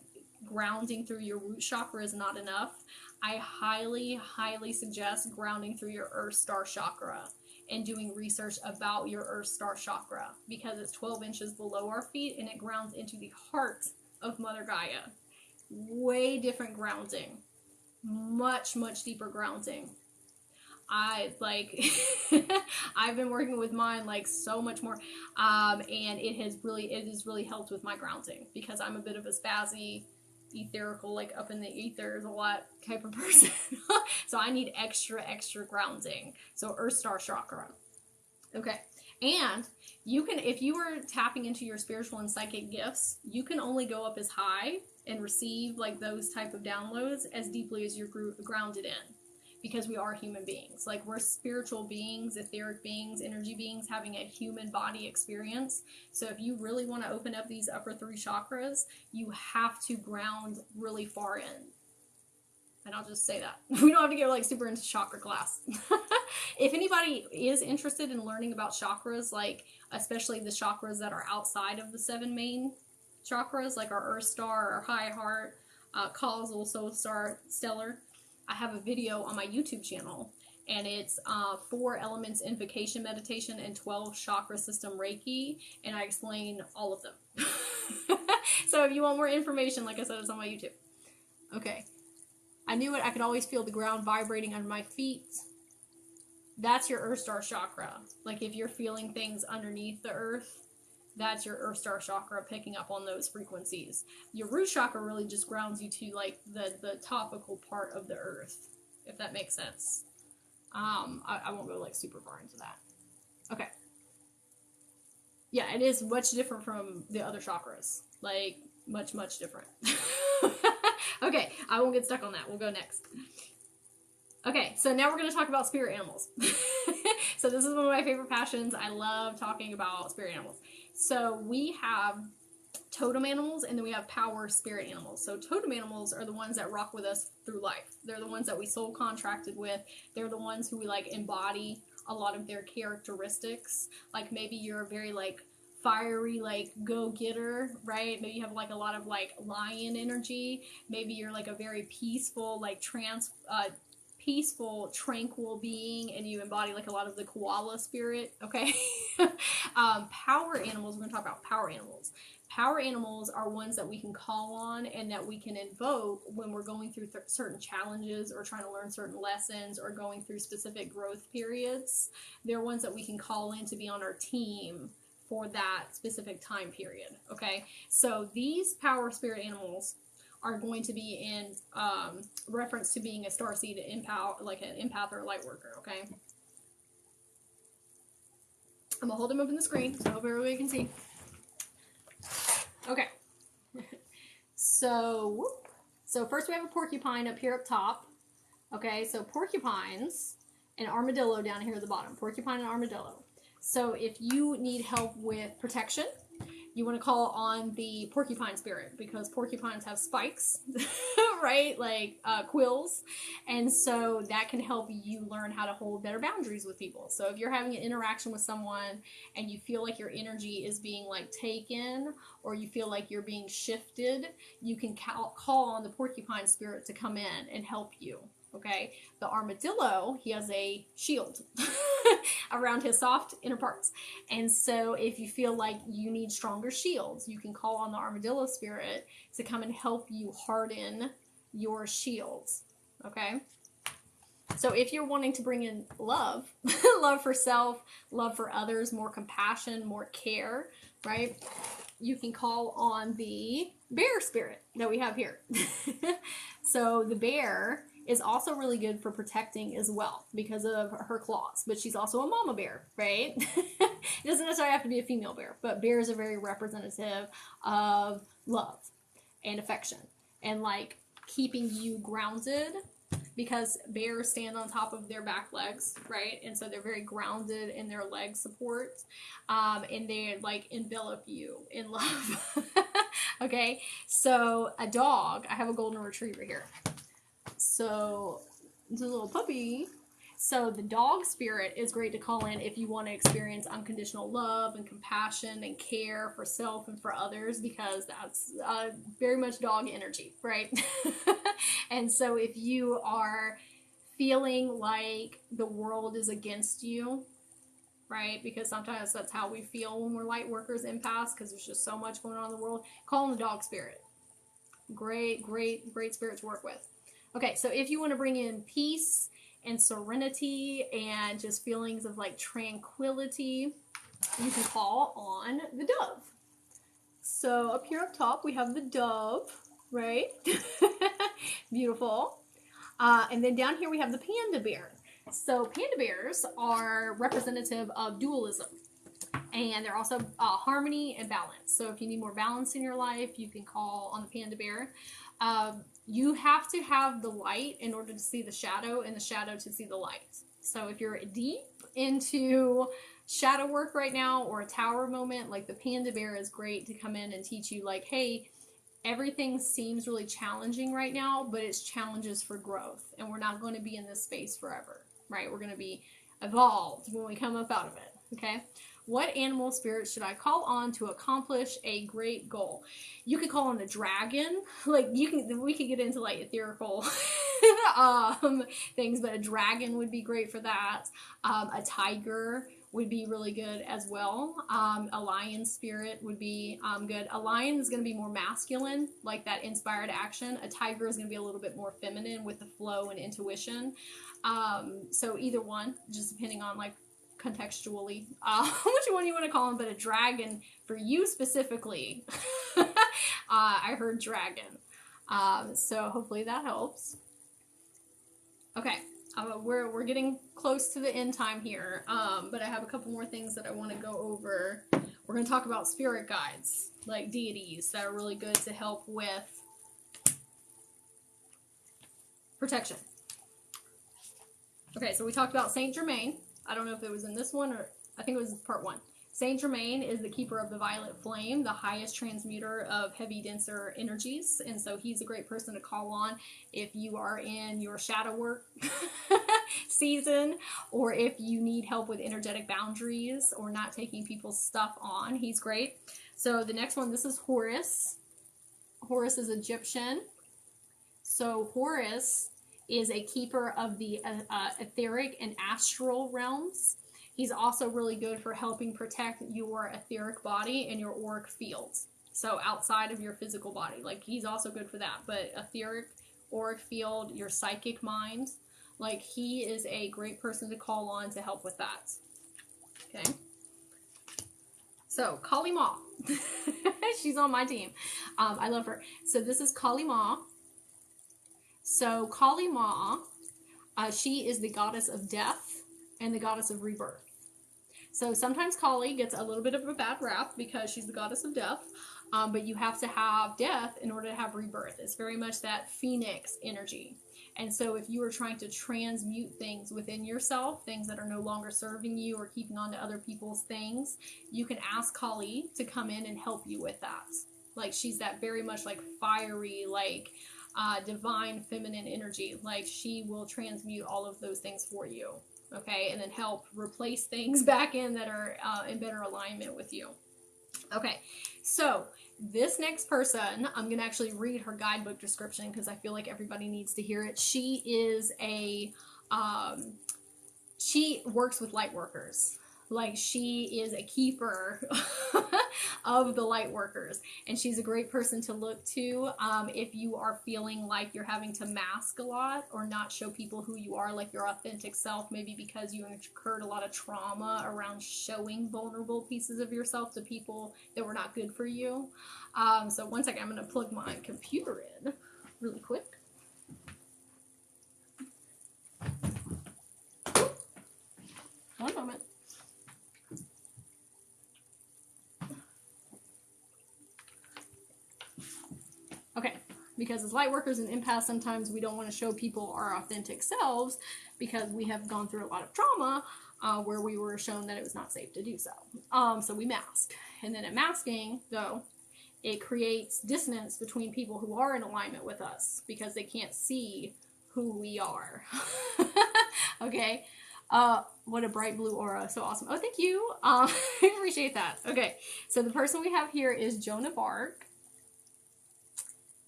grounding through your root chakra is not enough, I highly suggest grounding through your Earth Star chakra and doing research about your Earth Star chakra, because it's 12 inches below our feet and it grounds into the heart of Mother Gaia. Way different grounding. Much deeper grounding. I like I've been working with mine like so much more, and it has really helped with my grounding, because I'm a bit of a spazzy, etherical, like up in the ethers a lot type of person. So I need extra grounding. So Earth Star chakra. Okay. And you can, if you are tapping into your spiritual and psychic gifts, you can only go up as high and receive like those type of downloads as deeply as you're grounded in, because we are human beings. Like, we're spiritual beings, etheric beings, energy beings having a human body experience. So if you really want to open up these upper 3 chakras, you have to ground really far in. And I'll just say that. We don't have to get like super into chakra class. If anybody is interested in learning about chakras, like especially the chakras that are outside of the 7 main chakras, like our Earth Star, our High Heart, Causal, Soul Star, Stellar, I have a video on my YouTube channel, and it's 4 elements invocation meditation and 12 chakra system Reiki, and I explain all of them. So if you want more information, like I said, it's on my YouTube. Okay. I knew it. I could always feel the ground vibrating under my feet. That's your Earth Star chakra. Like, if you're feeling things underneath the earth, that's your Earth Star chakra picking up on those frequencies. Your root chakra really just grounds you to like the topical part of the earth, if that makes sense. I won't go like super far into that. Okay. Yeah, it is much different from the other chakras. Like, much different. Okay, I won't get stuck on that. We'll go next. Okay, so now we're going to talk about spirit animals. So this is one of my favorite passions. I love talking about spirit animals. So we have totem animals, and then we have power spirit animals. So totem animals are the ones that rock with us through life. They're the ones that we soul contracted with. They're the ones who we like embody a lot of their characteristics. Like, maybe you're a very like fiery, like go-getter, right? Maybe you have like a lot of like lion energy. Maybe you're like a very peaceful, like peaceful, tranquil being, and you embody like a lot of the koala spirit. Okay. Power animals. We're going to talk about power animals. Power animals are ones that we can call on and that we can invoke when we're going through certain challenges, or trying to learn certain lessons, or going through specific growth periods. They're ones that we can call in to be on our team for that specific time period. Okay, so these power spirit animals are going to be in reference to being a starseed, like an empath or a light worker. Okay, I'm gonna hold them up in the screen so I hope everybody can see. Okay, so first we have a porcupine up here up top. Okay, so porcupines and armadillo down here at the bottom. Porcupine and armadillo. So if you need help with protection, you want to call on the porcupine spirit, because porcupines have spikes, right? Like quills. And so that can help you learn how to hold better boundaries with people. So if you're having an interaction with someone and you feel like your energy is being like taken, or you feel like you're being shifted, you can call on the porcupine spirit to come in and help you. Okay, the armadillo, he has a shield around his soft inner parts. And so if you feel like you need stronger shields, you can call on the armadillo spirit to come and help you harden your shields. Okay, so if you're wanting to bring in love, love for self, love for others, more compassion, more care, right, you can call on the bear spirit that we have here. So the bear is also really good for protecting as well because of her claws, but she's also a mama bear, right? It doesn't necessarily have to be a female bear, but bears are very representative of love and affection and like keeping you grounded, because bears stand on top of their back legs, right? And so they're very grounded in their leg support, and they like envelop you in love. Okay, so a dog, I have a golden retriever here. So it's a little puppy. So the dog spirit is great to call in if you want to experience unconditional love and compassion and care for self and for others, because that's very much dog energy, right? And so if you are feeling like the world is against you, right? Because sometimes that's how we feel when we're light workers, empaths, because there's just so much going on in the world. Call on the dog spirit. Great spirit to work with. Okay, so if you want to bring in peace and serenity and just feelings of like tranquility, you can call on the dove. So up here up top, we have the dove, right? Beautiful. And then down here we have the panda bear. So panda bears are representative of dualism. And they're also harmony and balance. So if you need more balance in your life, you can call on the panda bear. You have to have the light in order to see the shadow, and the shadow to see the light. So if you're deep into shadow work right now, or a tower moment, like the panda bear is great to come in and teach you like, hey, everything seems really challenging right now, but it's challenges for growth. And we're not going to be in this space forever, right? We're going to be evolved when we come up out of it, okay? What animal spirit should I call on to accomplish a great goal? You could call on a dragon. Like we could get into like etherical things, but a dragon would be great for that. A tiger would be really good as well. A lion spirit would be good. A lion is going to be more masculine, like that inspired action. A tiger is going to be a little bit more feminine with the flow and intuition. So either one, just depending on like contextually, which one you want to call him, but a dragon for you specifically. I heard dragon. So hopefully that helps. Okay. We're getting close to the end time here, but I have a couple more things that I want to go over. We're going to talk about spirit guides, like deities that are really good to help with protection. Okay, so we talked about Saint Germain. I don't know if it was in this one, or I think it was part 1. Saint Germain is the keeper of the violet flame, the highest transmuter of heavy, denser energies. And so he's a great person to call on if you are in your shadow work season, or if you need help with energetic boundaries or not taking people's stuff on. He's great. So the next one, this is Horus. Horus is Egyptian. So Horus is a keeper of the etheric and astral realms. He's also really good for helping protect your etheric body and your auric fields. So outside of your physical body, like he's also good for that. But etheric, auric field, your psychic mind, like he is a great person to call on to help with that. Okay. So Kali Ma, she's on my team. I love her. So this is Kali Ma. So Kali Ma, she is the goddess of death and the goddess of rebirth. So sometimes Kali gets a little bit of a bad rap because she's the goddess of death, but you have to have death in order to have rebirth. It's very much that phoenix energy. And so if you are trying to transmute things within yourself, things that are no longer serving you or keeping on to other people's things, you can ask Kali to come in and help you with that. Like she's that very much like fiery, like divine feminine energy. Like she will transmute all of those things for you. Okay, and then help replace things back in that are in better alignment with you. Okay, so this next person, I'm going to actually read her guidebook description because I feel like everybody needs to hear it. She is she works with lightworkers. Like she is a keeper of the lightworkers, and she's a great person to look to if you are feeling like you're having to mask a lot or not show people who you are, like your authentic self, maybe because you incurred a lot of trauma around showing vulnerable pieces of yourself to people that were not good for you. So one second, I'm going to plug my computer in really quick. One moment. Okay, because as lightworkers and empaths, sometimes we don't want to show people our authentic selves because we have gone through a lot of trauma where we were shown that it was not safe to do so. So we mask. And then in masking, though, it creates dissonance between people who are in alignment with us because they can't see who we are. Okay. What a bright blue aura. So awesome. Oh, thank you. I appreciate that. Okay. So the person we have here is Joan of Arc.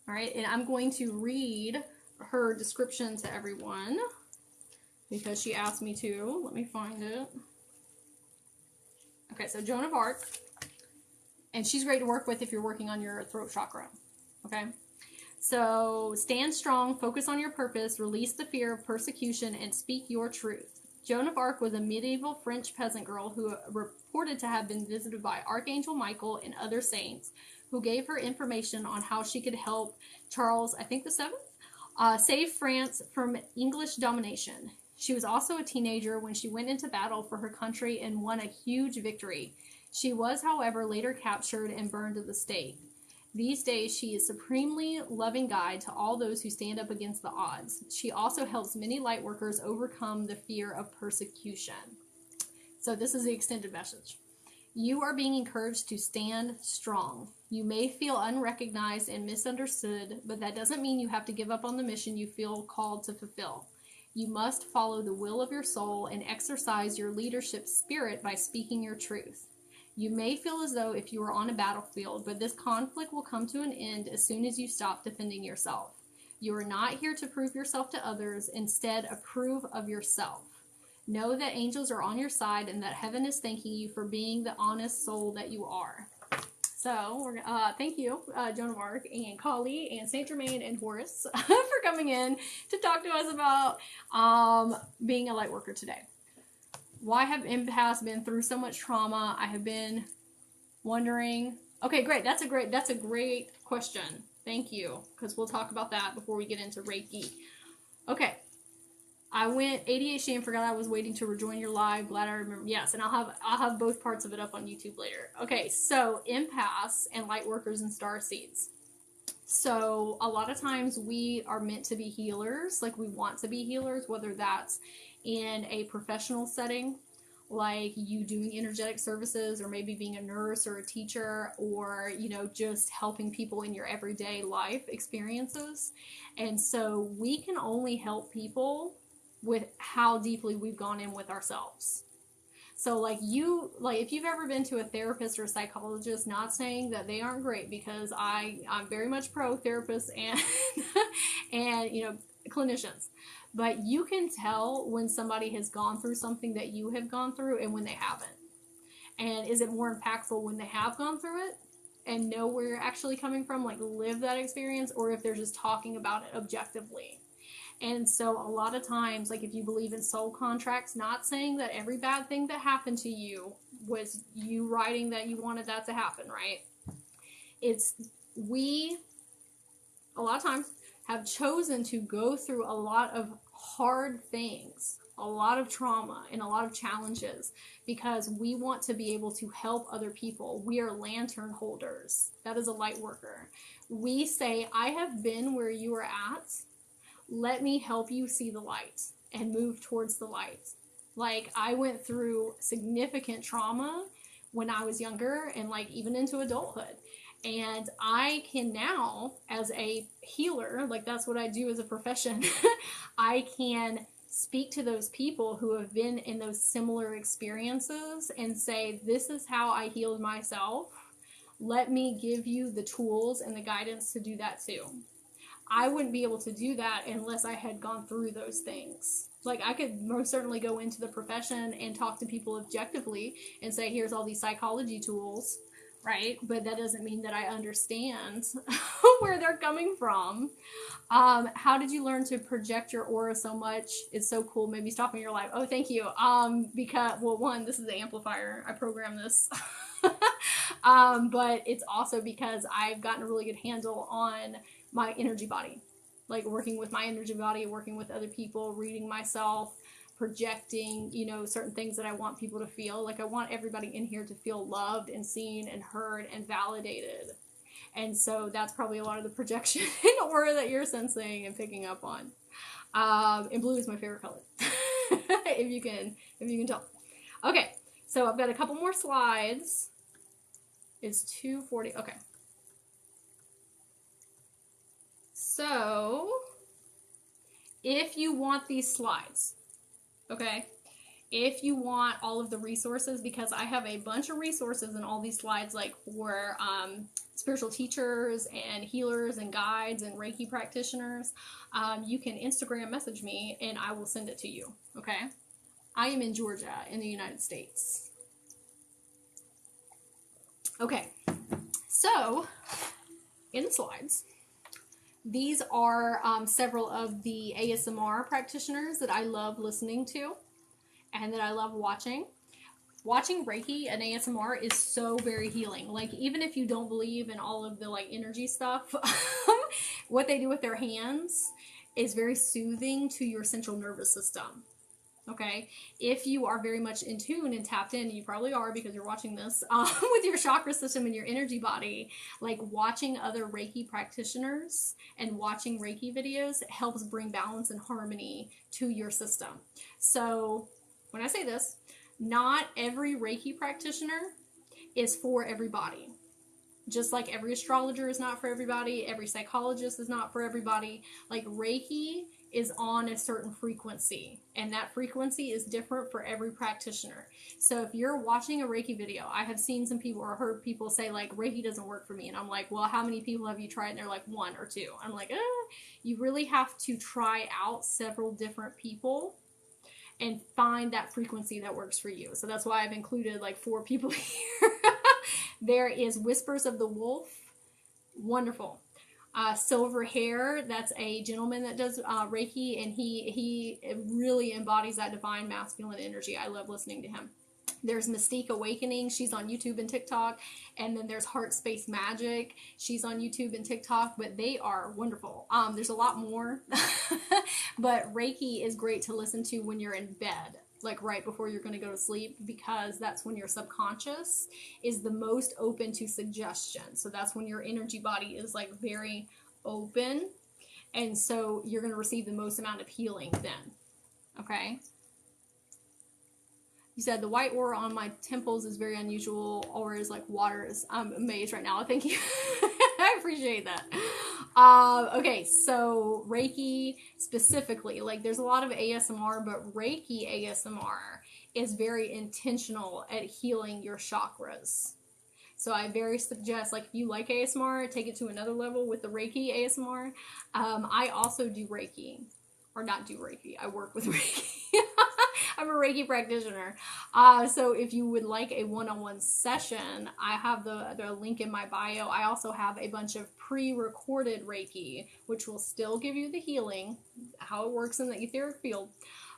All right, and I'm going to read her description to everyone because she asked me to. Let me find it. Okay, so Joan of Arc, and she's great to work with if you're working on your throat chakra, okay? So stand strong, focus on your purpose, release the fear of persecution, and speak your truth. Joan of Arc was a medieval French peasant girl who reported to have been visited by Archangel Michael and other saints, who gave her information on how she could help Charles, I think the 7th, save France from English domination. She was also a teenager when she went into battle for her country and won a huge victory. She was, however, later captured and burned at the stake. These days, she is supremely loving guide to all those who stand up against the odds. She also helps many lightworkers overcome the fear of persecution. So this is the extended message. You are being encouraged to stand strong. You may feel unrecognized and misunderstood, but that doesn't mean you have to give up on the mission you feel called to fulfill. You must follow the will of your soul and exercise your leadership spirit by speaking your truth. You may feel as though if you are on a battlefield, but this conflict will come to an end as soon as you stop defending yourself. You are not here to prove yourself to others. Instead, approve of yourself. Know that angels are on your side and that heaven is thanking you for being the honest soul that you are. So, thank you, Joan of Arc and Kali and Saint Germain and Horus for coming in to talk to us about being a light worker today. Why have empaths been through so much trauma? I have been wondering. Okay, great. That's a great question. Thank you, because we'll talk about that before we get into Reiki. Okay. I went ADHD and forgot I was waiting to rejoin your live. Glad I remember. Yes, and I'll have both parts of it up on YouTube later. Okay, so empaths and light workers and starseeds. So a lot of times we are meant to be healers, like we want to be healers, whether that's in a professional setting, like you doing energetic services, or maybe being a nurse or a teacher, or, you know, just helping people in your everyday life experiences. And so we can only help people with how deeply we've gone in with ourselves. So if you've ever been to a therapist or a psychologist, not saying that they aren't great, because I'm very much pro therapists and and, you know, clinicians, but you can tell when somebody has gone through something that you have gone through and when they haven't. And is it more impactful when they have gone through it and know where you're actually coming from, like live that experience, or if they're just talking about it objectively? And so a lot of times, like if you believe in soul contracts, not saying that every bad thing that happened to you was you writing that you wanted that to happen, right? We, a lot of times, have chosen to go through a lot of hard things, a lot of trauma, and a lot of challenges because we want to be able to help other people. We are lantern holders. That is a light worker. We say, I have been where you are at. Let me help you see the light and move towards the light. Like, I went through significant trauma when I was younger and like even into adulthood. And I can now, as a healer, like that's what I do as a profession, I can speak to those people who have been in those similar experiences and say, this is how I healed myself. Let me give you the tools and the guidance to do that too. I wouldn't be able to do that unless I had gone through those things. Like, I could most certainly go into the profession and talk to people objectively and say, here's all these psychology tools, right? But that doesn't mean that I understand where they're coming from. How did you learn to project your aura so much? It's so cool. Maybe stopping your life. Oh, thank you. Because, well, one, this is the amplifier. I programmed this. But it's also because I've gotten a really good handle on my energy body, like working with my energy body, working with other people, reading myself, projecting, you know, certain things that I want people to feel. Like, I want everybody in here to feel loved and seen and heard and validated. And so that's probably a lot of the projection and aura that you're sensing and picking up on. And blue is my favorite color, if you can tell. Okay, so I've got a couple more slides. It's 2:40. Okay. So, if you want these slides, okay, if you want all of the resources, because I have a bunch of resources in all these slides, like for spiritual teachers and healers and guides and Reiki practitioners, you can Instagram message me and I will send it to you, okay? I am in Georgia in the United States. Okay, so in the slides, These are several of the ASMR practitioners that I love listening to and that I love watching. Watching Reiki and ASMR is so very healing. Like, even if you don't believe in all of the like energy stuff, what they do with their hands is very soothing to your central nervous system. Okay, if you are very much in tune and tapped in, you probably are because you're watching this with your chakra system and your energy body, like watching other Reiki practitioners and watching Reiki videos helps bring balance and harmony to your system. So when I say this, not every Reiki practitioner is for everybody. Just like every astrologer is not for everybody, every psychologist is not for everybody. Like, Reiki is on a certain frequency, and that frequency is different for every practitioner. So if you're watching a Reiki video, I have seen some people or heard people say like, Reiki doesn't work for me, and I'm like, well, how many people have you tried? And they're like, 1 or 2. I'm like, you really have to try out several different people and find that frequency that works for you. So that's why I've included like 4 people here. There is Whispers of the Wolf, wonderful. Silver Hair, that's a gentleman that does Reiki, and he really embodies that divine masculine energy. I love listening to him. There's Mystique Awakening, she's on YouTube and TikTok, and then there's Heart Space Magic, she's on YouTube and TikTok, but they are wonderful. There's a lot more, but Reiki is great to listen to when you're in bed, like right before you're going to go to sleep, because that's when your subconscious is the most open to suggestion. So that's when your energy body is like very open, and so you're going to receive the most amount of healing then. Okay. You said the white aura on my temples is very unusual, or is like water. I'm amazed right now. Thank you. I appreciate that. Okay, so Reiki specifically, like there's a lot of ASMR, but Reiki ASMR is very intentional at healing your chakras. So I very suggest, like, if you like ASMR, take it to another level with the Reiki ASMR. I also do Reiki, or not do Reiki. I work with Reiki. I'm a Reiki practitioner. So if you would like a one-on-one session, I have the link in my bio. I also have a bunch of pre-recorded Reiki, which will still give you the healing, how it works in the etheric field.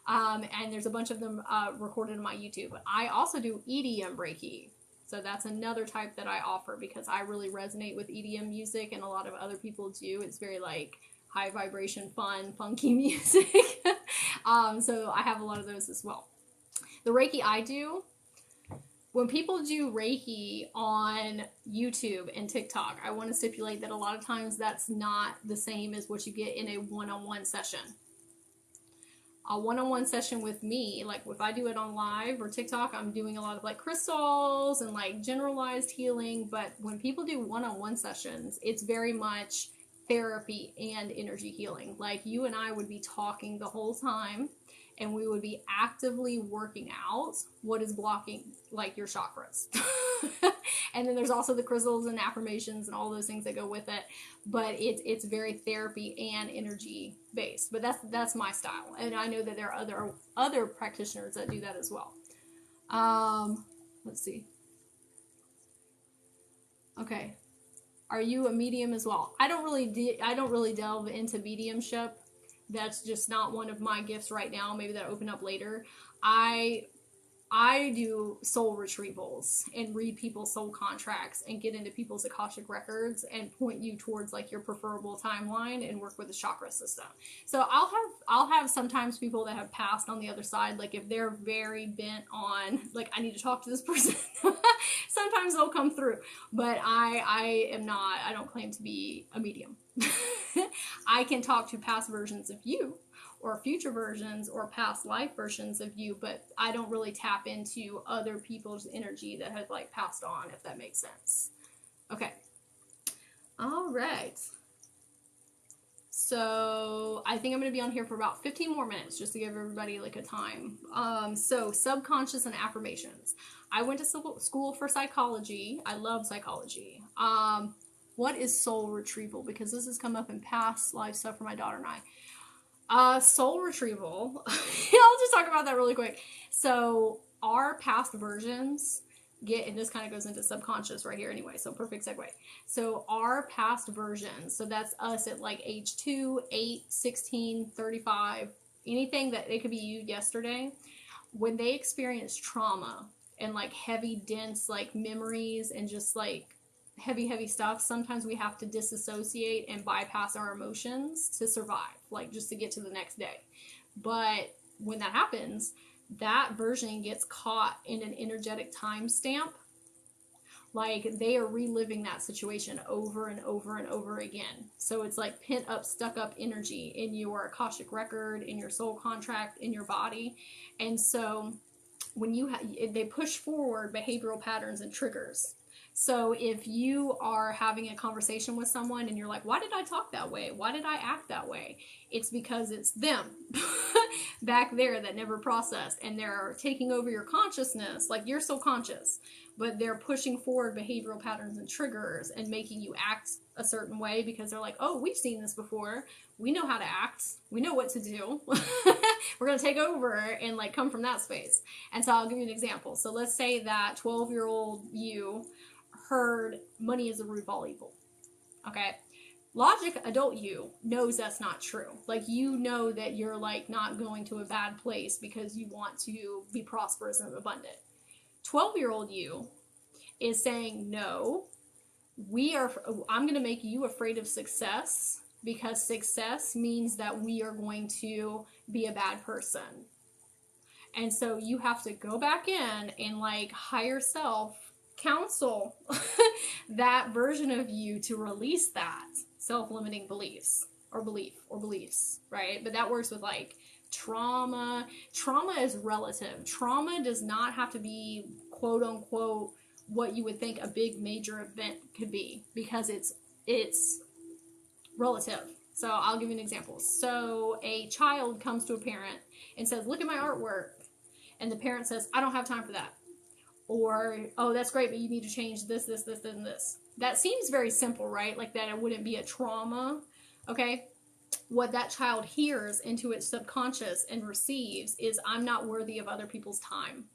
And there's a bunch of them recorded on my YouTube. I also do EDM Reiki. So that's another type that I offer because I really resonate with EDM music, and a lot of other people do. It's very like high vibration, fun, funky music. So I have a lot of those as well. The Reiki I do, when people do Reiki on YouTube and TikTok, I want to stipulate that a lot of times that's not the same as what you get in a one-on-one session. A one-on-one session with me, like if I do it on live or TikTok, I'm doing a lot of like crystals and like generalized healing. But when people do one-on-one sessions, it's very much therapy and energy healing. Like you and I would be talking the whole time, and we would be actively working out what is blocking like your chakras. And then there's also the crystals and affirmations and all those things that go with it. But it's very therapy and energy based. But that's my style. And I know that there are other practitioners that do that as well. Let's see. Okay. Are you a medium as well? I don't really delve into mediumship. That's just not one of my gifts right now. Maybe that'll open up later. I do soul retrievals and read people's soul contracts and get into people's Akashic records and point you towards like your preferable timeline and work with the chakra system. So I'll have sometimes people that have passed on the other side, like if they're very bent on like I need to talk to this person, sometimes they'll come through. But I don't claim to be a medium. I can talk to past versions of you, or future versions, or past life versions of you, but I don't really tap into other people's energy that have like passed on, if that makes sense. Okay. All right. So I think I'm going to be on here for about 15 more minutes just to give everybody like a time. So subconscious and affirmations. I went to school for psychology. I love psychology. What is soul retrieval? Because this has come up in past life stuff for my daughter and I. Soul retrieval, I'll just talk about that really quick. So our past versions get, and this kind of goes into subconscious right here anyway, so perfect segue. So our past versions, so that's us at like age 2, 8, 16, 35, anything that it could be you yesterday, when they experience trauma and like heavy, dense like memories and just like heavy stuff, sometimes we have to disassociate and bypass our emotions to survive, like just to get to the next day. But when that happens, that version gets caught in an energetic timestamp. Like they are reliving that situation over and over and over again. So it's like pent up, stuck up energy in your Akashic record, in your soul contract, in your body. And so when they push forward behavioral patterns and triggers. So if you are having a conversation with someone and you're like, why did I talk that way? Why did I act that way? It's because it's them back there that never processed, and they're taking over your consciousness. Like you're so conscious, but they're pushing forward behavioral patterns and triggers and making you act a certain way because they're like, oh, we've seen this before. We know how to act. We know what to do. We're going to take over and like come from that space. And so I'll give you an example. So let's say that 12-year-old you heard money is the root of all evil. Okay. Logic, adult you knows that's not true. Like, you know that you're like not going to a bad place because you want to be prosperous and abundant. 12-year-old you is saying, no, I'm going to make you afraid of success because success means that we are going to be a bad person. And so you have to go back in and like higher self counsel that version of you to release that self-limiting beliefs or beliefs, right? But that works with like trauma. Trauma is relative. Trauma does not have to be quote unquote what you would think a big major event could be, because it's relative. So I'll give you an example. So a child comes to a parent and says, look at my artwork. And the parent says, I don't have time for that. Or, oh, that's great, but you need to change this, and this. That seems very simple, right? Like that it wouldn't be a trauma, okay? What that child hears into its subconscious and receives is, I'm not worthy of other people's time.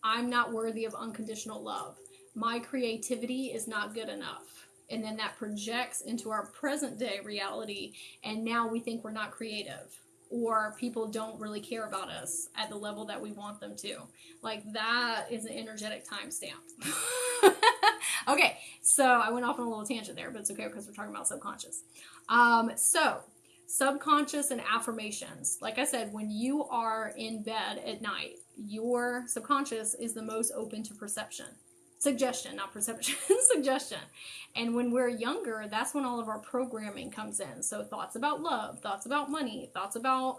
I'm not worthy of unconditional love. My creativity is not good enough. And then that projects into our present day reality, and now we think we're not creative. Or people don't really care about us at the level that we want them to. Like, that is an energetic timestamp. Okay, so I went off on a little tangent there, but it's okay because we're talking about subconscious. So subconscious and affirmations. Like I said, when you are in bed at night, your subconscious is the most open to perception. Suggestion, not perception, suggestion. And when we're younger, that's when all of our programming comes in. So thoughts about love, thoughts about money, thoughts about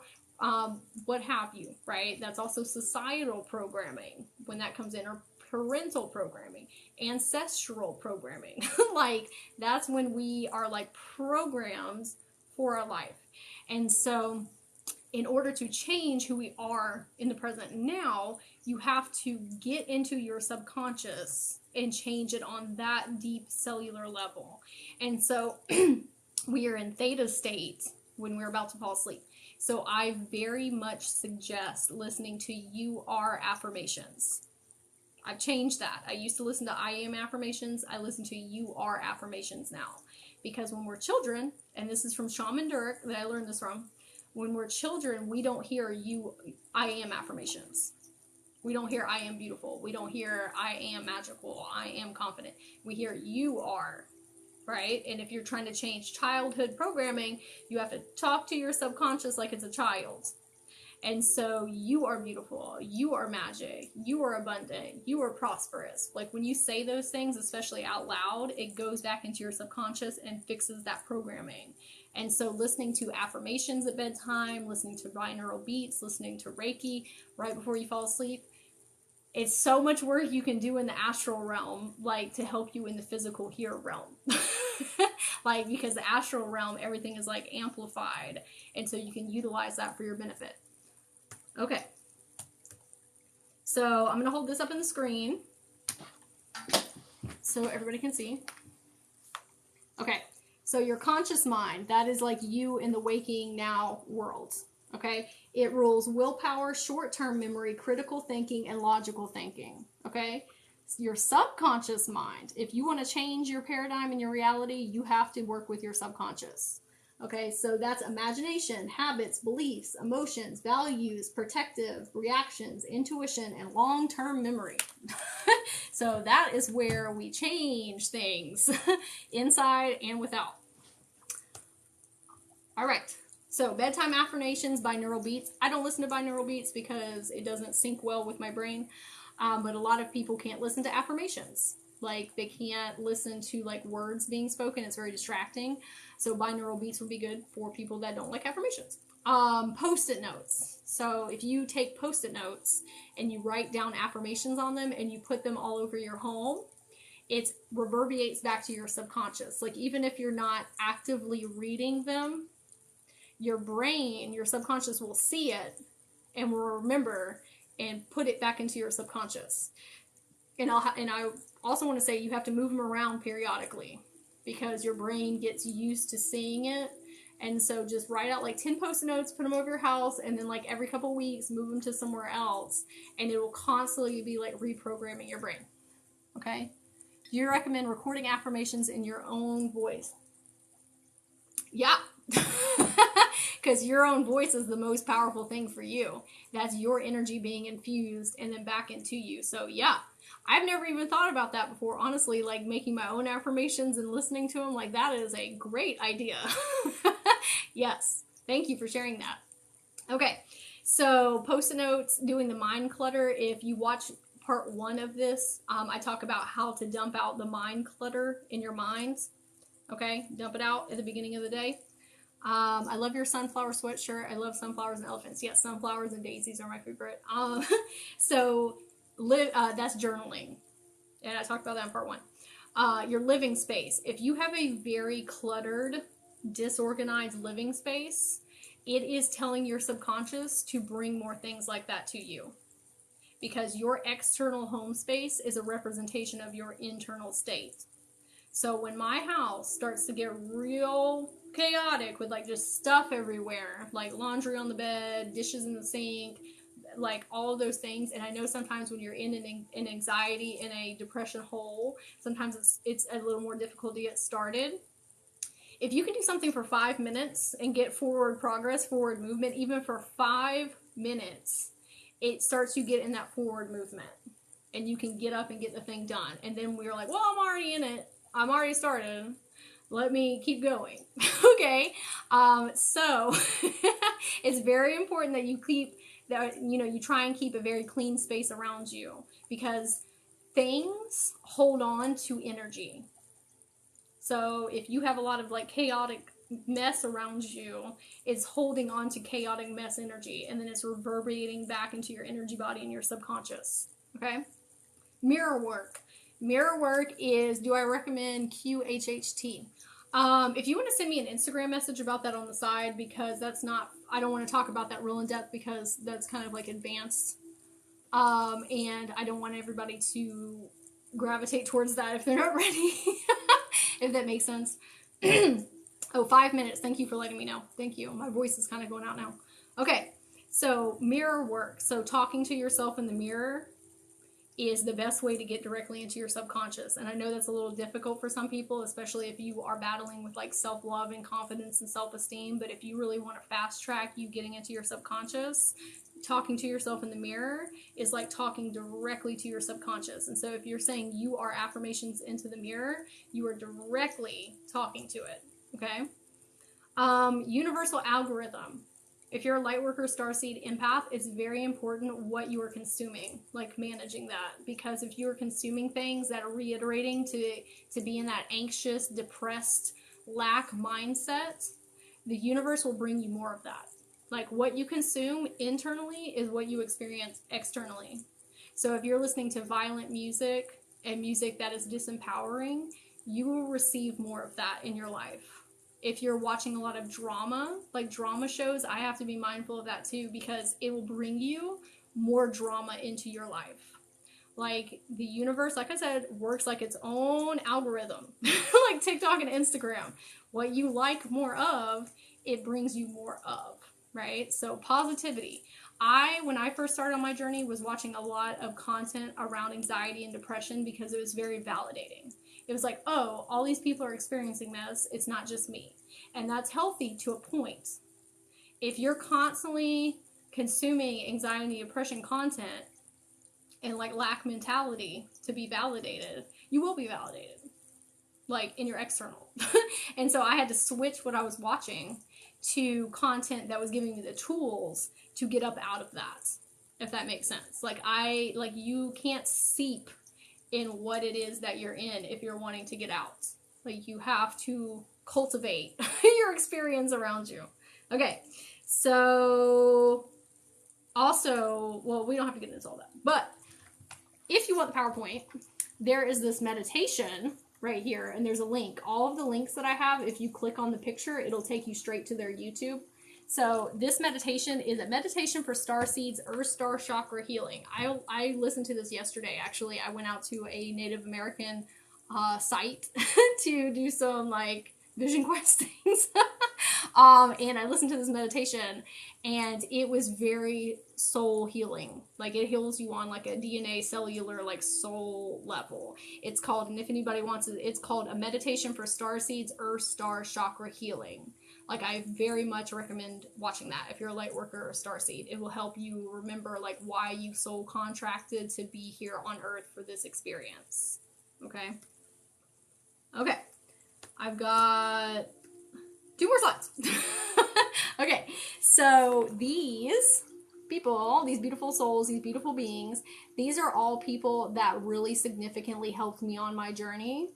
what have you, right? That's also societal programming when that comes in, or parental programming, ancestral programming. Like, that's when we are like programmed for our life. And so in order to change who we are in the present now, you have to get into your subconscious and change it on that deep cellular level. And so we are in theta state when we're about to fall asleep. So I very much suggest listening to You Are affirmations. I've changed that. I used to listen to I Am affirmations. I listen to You Are affirmations now. Because when we're children, and this is from Shaman Durek that I learned this from, when we're children, we don't hear I am affirmations. We don't hear I am beautiful. We don't hear I am magical. I am confident. We hear you are, right? And if you're trying to change childhood programming, you have to talk to your subconscious like it's a child. And so you are beautiful. You are magic. You are abundant. You are prosperous. Like, when you say those things, especially out loud, it goes back into your subconscious and fixes that programming. And so listening to affirmations at bedtime, listening to binaural beats, listening to Reiki right before you fall asleep, it's so much work you can do in the astral realm, like, to help you in the physical here realm. Like, because the astral realm, everything is like amplified. And so you can utilize that for your benefit. Okay. So I'm going to hold this up in the screen so everybody can see. Okay. So your conscious mind, that is like you in the waking now world, okay? It rules willpower, short-term memory, critical thinking, and logical thinking, okay? Your subconscious mind, if you want to change your paradigm and your reality, you have to work with your subconscious. Okay, so that's imagination, habits, beliefs, emotions, values, protective reactions, intuition, and long-term memory. So that is where we change things inside and without. All right, so bedtime affirmations, binaural beats. I don't listen to binaural beats because it doesn't sync well with my brain, but a lot of people can't listen to affirmations. Like, they can't listen to like words being spoken. It's very distracting. So binaural beats would be good for people that don't like affirmations. Post-it notes. So if you take post-it notes and you write down affirmations on them and you put them all over your home, it reverberates back to your subconscious. Like, even if you're not actively reading them, your brain, your subconscious will see it and will remember and put it back into your subconscious. And I also want to say you have to move them around periodically because your brain gets used to seeing it. And so just write out like 10 post-it notes, put them over your house, and then like every couple weeks move them to somewhere else, and it will constantly be like reprogramming your brain. Okay? Do you recommend recording affirmations in your own voice? Yeah. Because your own voice is the most powerful thing for you. That's your energy being infused and then back into you. So yeah, I've never even thought about that before. Honestly, like making my own affirmations and listening to them, like that is a great idea. Yes, thank you for sharing that. Okay, so post-it notes, doing the mind clutter. If you watch part 1 of this, I talk about how to dump out the mind clutter in your minds. Okay, dump it out at the beginning of the day. I love your sunflower sweatshirt. I love sunflowers and elephants. Yes, sunflowers and daisies are my favorite. So that's journaling. And I talked about that in part 1. Your living space. If you have a very cluttered, disorganized living space, it is telling your subconscious to bring more things like that to you. Because your external home space is a representation of your internal state. So when my house starts to get real chaotic with like just stuff everywhere, like laundry on the bed, dishes in the sink, like all of those things, and I know sometimes when you're in an anxiety, in a depression hole, sometimes it's a little more difficult to get started. If you can do something for 5 minutes and get forward progress, forward movement, even for 5 minutes, it starts you get in that forward movement, and you can get up and get the thing done. And then we're like, well, I'm already in it. I'm already started. Let me keep going. Okay. So it's very important that you you try and keep a very clean space around you, because things hold on to energy. So if you have a lot of like chaotic mess around you, it's holding on to chaotic mess energy, and then it's reverberating back into your energy body and your subconscious. Okay. Mirror work. Mirror work is, do I recommend QHHT? If you want to send me an Instagram message about that on the side, because I don't want to talk about that real in depth because that's kind of like advanced. And I don't want everybody to gravitate towards that if they're not ready. If that makes sense. Oh, 5 minutes. Thank you for letting me know. Thank you. My voice is kind of going out now. Okay. So mirror work. So talking to yourself in the mirror is the best way to get directly into your subconscious. And I know that's a little difficult for some people, especially if you are battling with like self-love and confidence and self-esteem. But if you really want to fast track you getting into your subconscious, talking to yourself in the mirror is like talking directly to your subconscious. And so if you're saying you are affirmations into the mirror, you are directly talking to it. Okay. Universal algorithm. If you're a Lightworker, Starseed, Empath, it's very important what you are consuming, like managing that. Because if you are consuming things that are reiterating to be in that anxious, depressed, lack mindset, the universe will bring you more of that. Like what you consume internally is what you experience externally. So if you're listening to violent music and music that is disempowering, you will receive more of that in your life. If you're watching a lot of drama, like drama shows, I have to be mindful of that too, because it will bring you more drama into your life. Like the universe, like I said, works like its own algorithm, like TikTok and Instagram. What you like more of, it brings you more of, right? So positivity. When I first started on my journey, was watching a lot of content around anxiety and depression because it was very validating. It was like, oh, all these people are experiencing this. It's not just me. And that's healthy to a point. If you're constantly consuming anxiety and depression content and like lack mentality to be validated, you will be validated, like in your external. And so I had to switch what I was watching to content that was giving me the tools to get up out of that, if that makes sense. Like you can't seep in what it is that you're in if you're wanting to get out. Like you have to cultivate your experience around you. Okay, so also, well, we don't have to get into all that, but if you want the PowerPoint, there is this meditation right here, and there's a link. All of the links that I have, if you click on the picture, it'll take you straight to their YouTube. So this meditation is a meditation for Starseeds, Earth Star Chakra healing. I listened to this yesterday, actually. I went out to a Native American site to do some like vision quest things. And I listened to this meditation, and it was very soul healing. Like it heals you on like a DNA cellular like soul level. It's called, and if anybody wants it, it's called A Meditation for Starseeds, Earth Star Chakra Healing. Like I very much recommend watching that if you're a light worker or starseed. It will help you remember like why you soul contracted to be here on Earth for this experience. Okay. Okay. I've got 2 more slides. Okay, so these people, these beautiful souls, these beautiful beings, these are all people that really significantly helped me on my journey.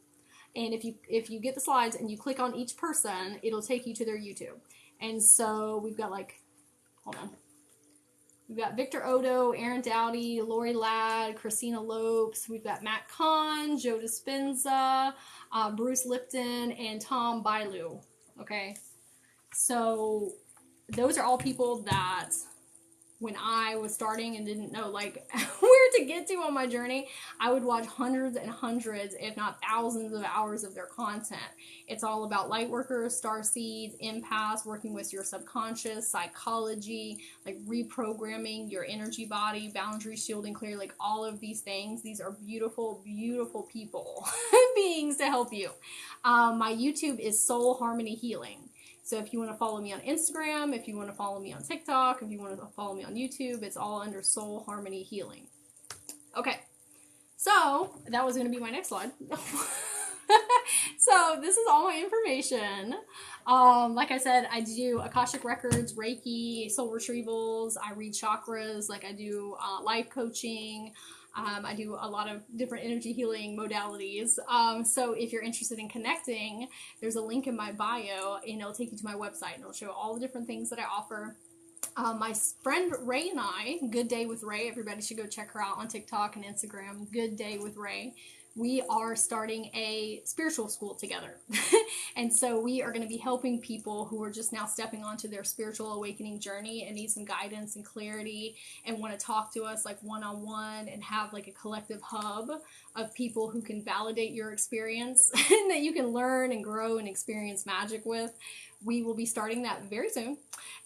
And if you get the slides and you click on each person, it'll take you to their YouTube. And so we've got like, hold on. We've got Victor Odo, Aaron Dowdy, Lori Ladd, Christina Lopes. We've got Matt Kahn, Joe Dispenza, Bruce Lipton, and Tom Bailu. Okay, so those are all people that when I was starting and didn't know like where to get to on my journey, I would watch hundreds and hundreds, if not thousands of hours of their content. It's all about lightworkers, starseeds, empaths, working with your subconscious, psychology, like reprogramming your energy body, boundary shielding clear, like all of these things. These are beautiful, beautiful people, beings to help you. My YouTube is Soul Harmony Healing. So if you want to follow me on Instagram, if you want to follow me on TikTok, if you want to follow me on YouTube, it's all under Soul Harmony Healing. Okay, so that was going to be my next slide. So this is all my information. Like I said, I do Akashic Records, Reiki, soul retrievals. I read chakras. Like I do life coaching. I do a lot of different energy healing modalities. So if you're interested in connecting, there's a link in my bio, and it'll take you to my website, and it'll show all the different things that I offer. My friend Ray and I, Good Day with Ray, everybody should go check her out on TikTok and Instagram, Good Day with Ray. We are starting a spiritual school together. And so we are going to be helping people who are just now stepping onto their spiritual awakening journey and need some guidance and clarity and want to talk to us like one-on-one and have like a collective hub of people who can validate your experience and that you can learn and grow and experience magic with. We will be starting that very soon.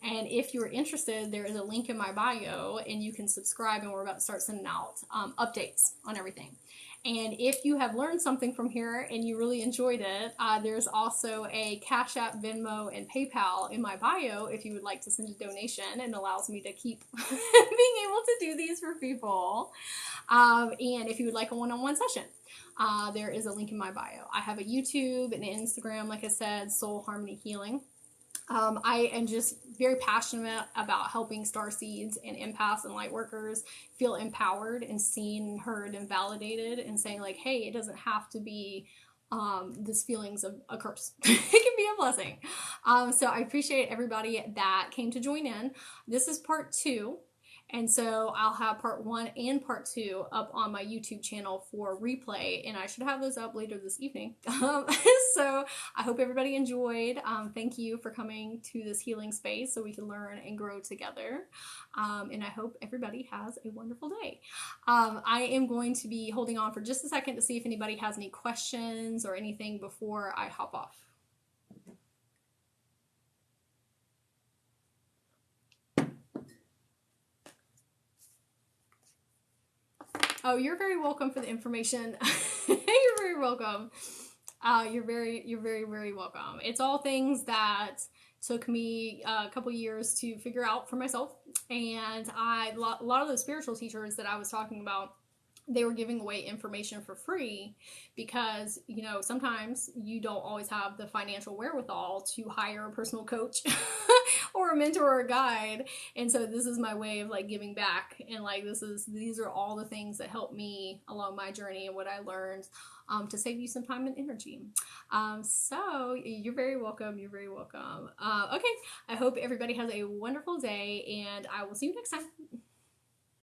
And if you're interested, there is a link in my bio and you can subscribe, and we're about to start sending out updates on everything. And if you have learned something from here and you really enjoyed it, there's also a Cash App, Venmo, and PayPal in my bio if you would like to send a donation, and allows me to keep being able to do these for people. And if you would like a one-on-one session, there is a link in my bio. I have a YouTube and an Instagram, like I said, Soul Harmony Healing. I am just very passionate about helping starseeds and empaths and lightworkers feel empowered and seen, heard, and validated, and saying like, hey, it doesn't have to be this feelings of a curse. It can be a blessing. So I appreciate everybody that came to join in. This is part 2. And so I'll have part 1 and part 2 up on my YouTube channel for replay, and I should have those up later this evening. So I hope everybody enjoyed. Thank you for coming to this healing space so we can learn and grow together. And I hope everybody has a wonderful day. I am going to be holding on for just a second to see if anybody has any questions or anything before I hop off. Oh, you're very welcome for the information. You're very welcome. You're very welcome. It's all things that took me a couple years to figure out for myself. And a lot of the spiritual teachers that I was talking about, they were giving away information for free because, you know, sometimes you don't always have the financial wherewithal to hire a personal coach or a mentor or a guide. And so this is my way of like giving back. And like, these are all the things that helped me along my journey and what I learned to save you some time and energy. So you're very welcome. You're very welcome. Okay. I hope everybody has a wonderful day and I will see you next time.